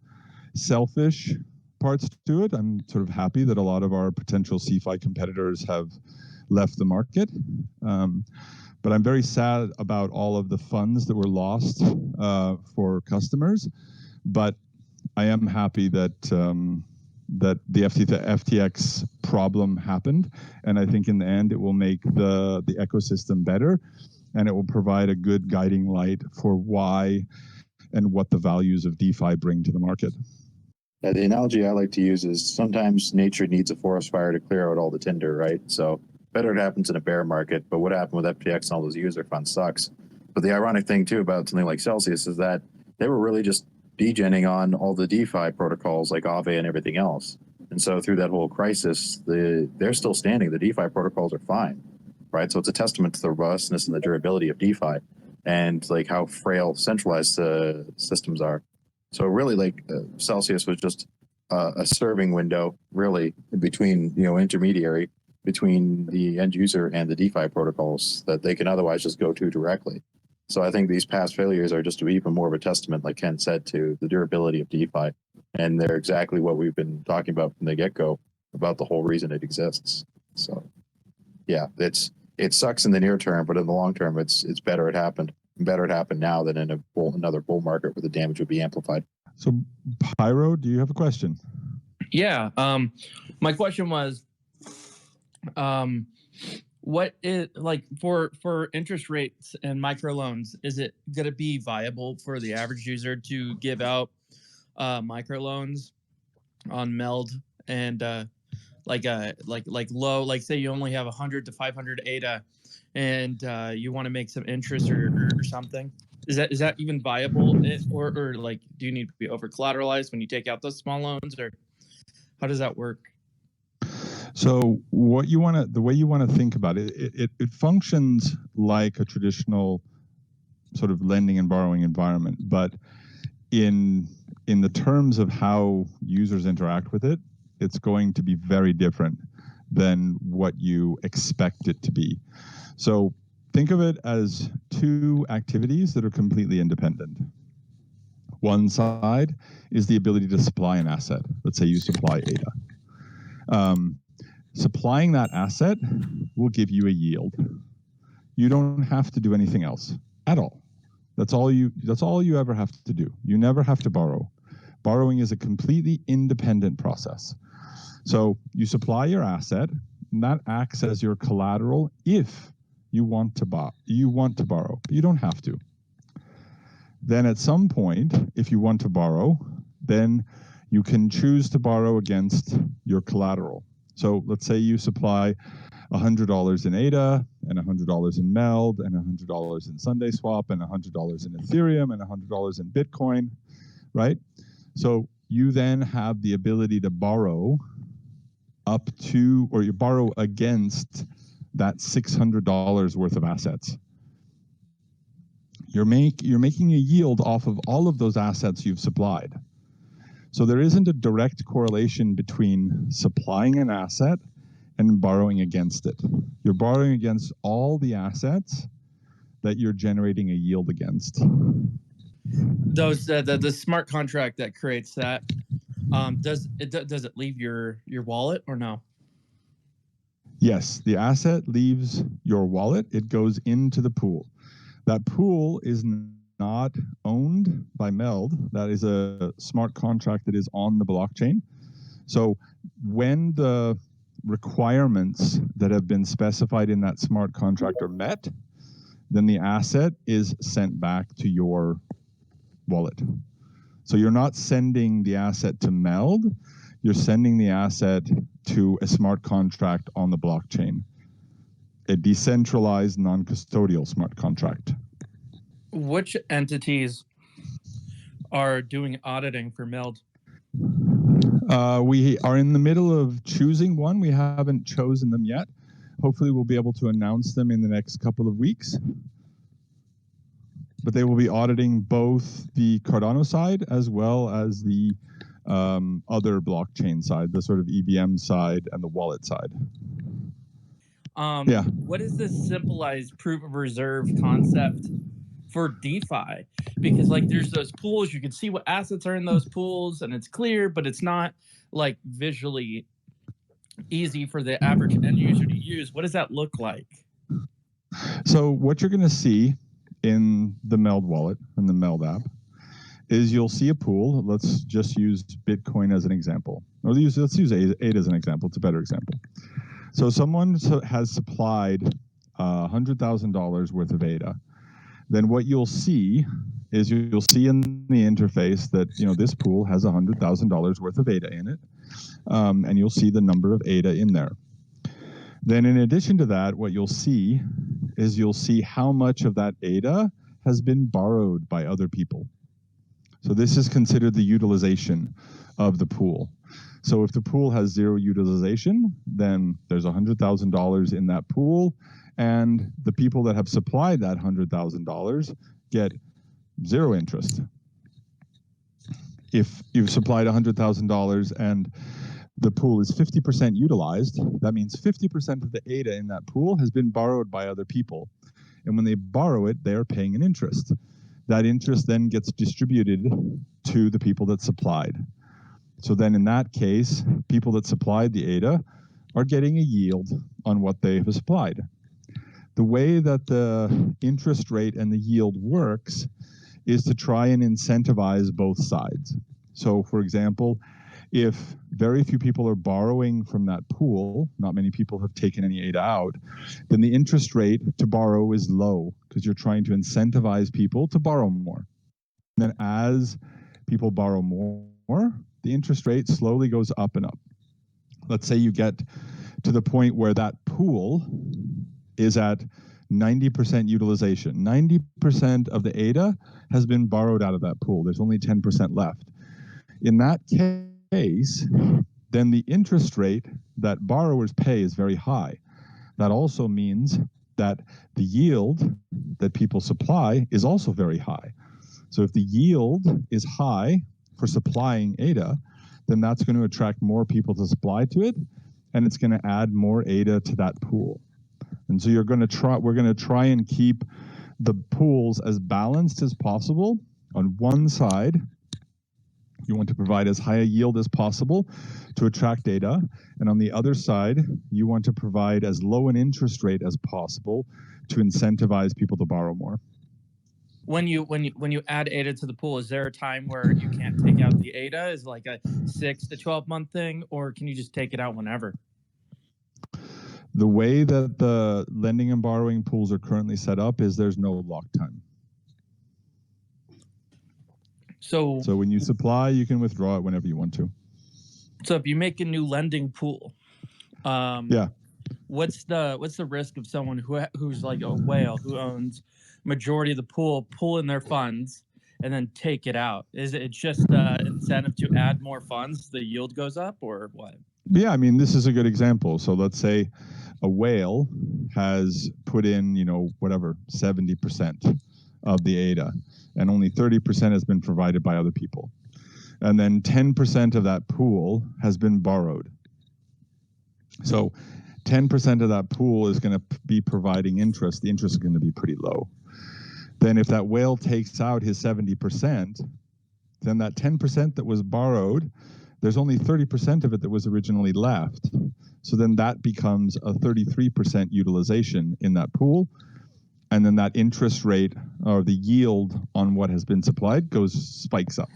selfish parts to it. I'm sort of happy that a lot of our potential CeFi competitors have left the market. But I'm very sad about all of the funds that were lost for customers. But I am happy that that the FTX problem happened, and I think in the end it will make the ecosystem better, and it will provide a good guiding light for why and what the values of DeFi bring to the market. Yeah, the analogy I like to use is sometimes nature needs a forest fire to clear out all the tinder, right? So better it happens in a bear market, but what happened with FTX and all those user funds sucks. But the ironic thing too about something like Celsius is that they were really just degenning on all the DeFi protocols like Aave and everything else. And so through that whole crisis, they're still standing. The DeFi protocols are fine, right? So it's a testament to the robustness and the durability of DeFi and like how frail centralized systems are. So really like Celsius was just a serving window really between, intermediary between the end user and the DeFi protocols that they can otherwise just go to directly. So I think these past failures are just even more of a testament, like Ken said, to the durability of DeFi. And they're exactly what we've been talking about from the get-go about the whole reason it exists. So yeah, it sucks in the near term, but in the long term, it's better it happened. Better it happened now than in another bull market where the damage would be amplified. So Pyro, do you have a question? Yeah. My question was, what is like for interest rates and microloans, is it going to be viable for the average user to give out microloans on MELD and like low, like say you only have 100 to 500 ADA and you want to make some interest or something? Is that even viable, or like do you need to be over collateralized when you take out those small loans, or how does that work? So the way you want to think about it, it functions like a traditional sort of lending and borrowing environment, but in the terms of how users interact with it, it's going to be very different than what you expect it to be. So think of it as two activities that are completely independent. One side is the ability to supply an asset. Let's say you supply ADA. Supplying that asset will give you a yield. You don't have to do anything else at all. That's all you ever have to do. You never have to borrow. Borrowing is a completely independent process. So you supply your asset, and that acts as your collateral if you want to borrow. But you don't have to. Then at some point, if you want to borrow, then you can choose to borrow against your collateral. So let's say you supply $100 in ADA and $100 in MELD and $100 in Sunday Swap and $100 in Ethereum and $100 in Bitcoin, right? So you then have the ability to borrow up to, or you borrow against that $600 worth of assets. You're making a yield off of all of those assets you've supplied. So there isn't a direct correlation between supplying an asset and borrowing against it. You're borrowing against all the assets that you're generating a yield against. Those the smart contract that creates that, does it leave your wallet or no? Yes, the asset leaves your wallet. It goes into the pool. That pool is not owned by MELD. That is a smart contract that is on the blockchain. So when the requirements that have been specified in that smart contract are met, then the asset is sent back to your wallet. So you're not sending the asset to MELD, you're sending the asset to a smart contract on the blockchain, a decentralized non-custodial smart contract. Which entities are doing auditing for MELD? We are in the middle of choosing one. We haven't chosen them yet. Hopefully we'll be able to announce them in the next couple of weeks. But they will be auditing both the Cardano side as well as the other blockchain side, the sort of EVM side and the wallet side. What is this simplified proof of reserve concept for DeFi, because like there's those pools, you can see what assets are in those pools and it's clear, but it's not like visually easy for the average end user to use. What does that look like? So what you're going to see in the MELD wallet and the MELD app is you'll see a pool. Let's just use Bitcoin as an example. Or let's use ADA as an example. It's a better example. So someone has supplied $100,000 worth of ADA. Then what you'll see is you'll see in the interface that this pool has $100,000 worth of ADA in it, and you'll see the number of ADA in there. Then in addition to that, what you'll see is you'll see how much of that ADA has been borrowed by other people. So this is considered the utilization of the pool. So if the pool has zero utilization, then there's $100,000 in that pool, and the people that have supplied that $100,000 get zero interest. If you've supplied $100,000 and the pool is 50% utilized, that means 50% of the ADA in that pool has been borrowed by other people. And when they borrow it, they are paying an interest. That interest then gets distributed to the people that supplied. So then in that case, people that supplied the ADA are getting a yield on what they have supplied. The way that the interest rate and the yield works is to try and incentivize both sides. So for example, if very few people are borrowing from that pool, not many people have taken any ADA out, then the interest rate to borrow is low because you're trying to incentivize people to borrow more. And then as people borrow more, the interest rate slowly goes up and up. Let's say you get to the point where that pool is at 90% utilization. 90% of the ADA has been borrowed out of that pool. There's only 10% left. In that case, then the interest rate that borrowers pay is very high. That also means that the yield that people supply is also very high. So if the yield is high for supplying ADA, then that's going to attract more people to supply to it, and it's going to add more ADA to that pool. And so we're going to try and keep the pools as balanced as possible. On one side, you want to provide as high a yield as possible to attract data. And on the other side, you want to provide as low an interest rate as possible to incentivize people to borrow more. When you add ADA to the pool, is there a time where you can't take out the ADA? Is it like a 6 to 12 month thing, or can you just take it out whenever? The way that the lending and borrowing pools are currently set up is there's no lock time. So when you supply, you can withdraw it whenever you want to. So if you make a new lending pool, yeah, what's the risk of someone who's like a whale who owns majority of the pool pull in their funds and then take it out? Is it just incentive to add more funds, the yield goes up, or what? Yeah, I mean, this is a good example. So let's say a whale has put in, whatever, 70% of the ADA, and only 30% has been provided by other people. And then 10% of that pool has been borrowed. So 10% of that pool is going to be providing interest. The interest is going to be pretty low. Then if that whale takes out his 70%, then that 10% that was borrowed, there's only 30% of it that was originally left. So then that becomes a 33% utilization in that pool. And then that interest rate or the yield on what has been supplied spikes up.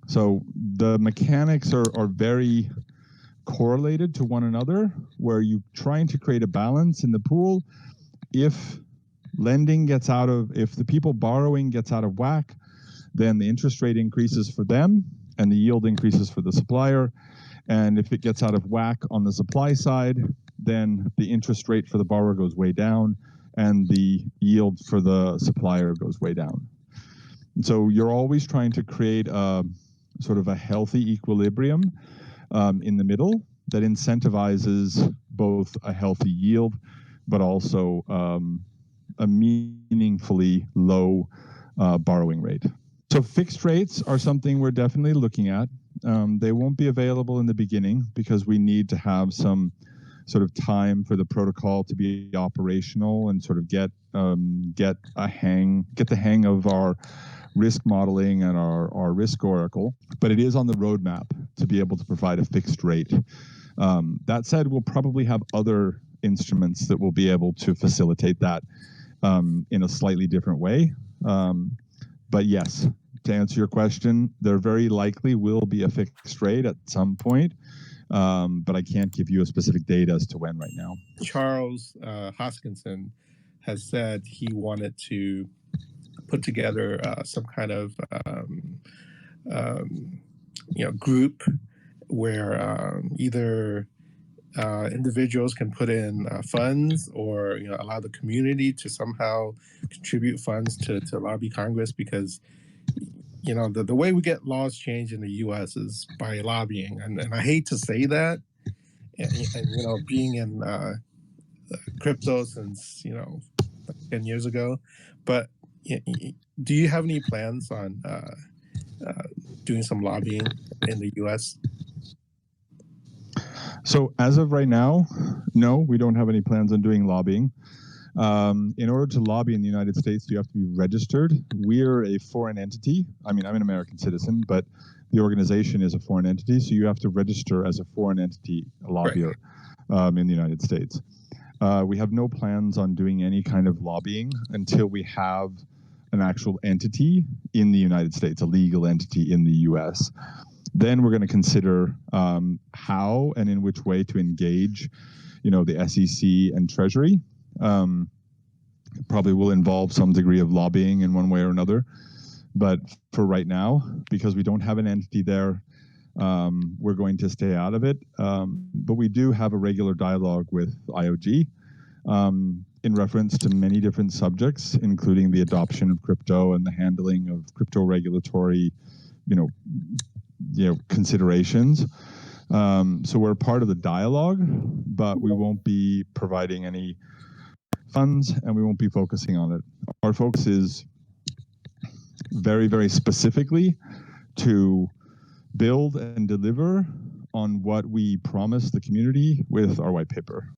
So the mechanics are very correlated to one another, where you're trying to create a balance in the pool. If the people borrowing gets out of whack, then the interest rate increases for them and the yield increases for the supplier. And if it gets out of whack on the supply side, then the interest rate for the borrower goes way down and the yield for the supplier goes way down. And so you're always trying to create a sort of a healthy equilibrium in the middle that incentivizes both a healthy yield, but also a meaningfully low borrowing rate. So fixed rates are something we're definitely looking at. They won't be available in the beginning because we need to have some sort of time for the protocol to be operational and sort of get the hang of our risk modeling and our risk oracle. But it is on the roadmap to be able to provide a fixed rate. That said, we'll probably have other instruments that will be able to facilitate that in a slightly different way. But yes, to answer your question, there very likely will be a fixed rate at some point, but I can't give you a specific date as to when right now. Charles Hoskinson has said he wanted to put together some kind of group where either individuals can put in funds, or allow the community to somehow contribute funds to lobby Congress, because the way we get laws changed in the U.S. is by lobbying, and I hate to say that, and being in crypto since 10 years ago, but do you have any plans on doing some lobbying in the U.S.? So as of right now, no, we don't have any plans on doing lobbying. In order to lobby in the United States, you have to be registered. We're a foreign entity. I mean, I'm an American citizen, but the organization is a foreign entity, so you have to register as a foreign entity, a lobbyer, in the United States. We have no plans on doing any kind of lobbying until we have an actual entity in the United States, a legal entity in the U.S. Then we're going to consider how and in which way to engage, the SEC and Treasury. Probably will involve some degree of lobbying in one way or another. But for right now, because we don't have an entity there, we're going to stay out of it. But we do have a regular dialogue with IOG in reference to many different subjects, including the adoption of crypto and the handling of crypto regulatory, considerations. So we're part of the dialogue, but we won't be providing any funds, and we won't be focusing on it. Our focus is very, very specifically to build and deliver on what we promised the community with our white paper.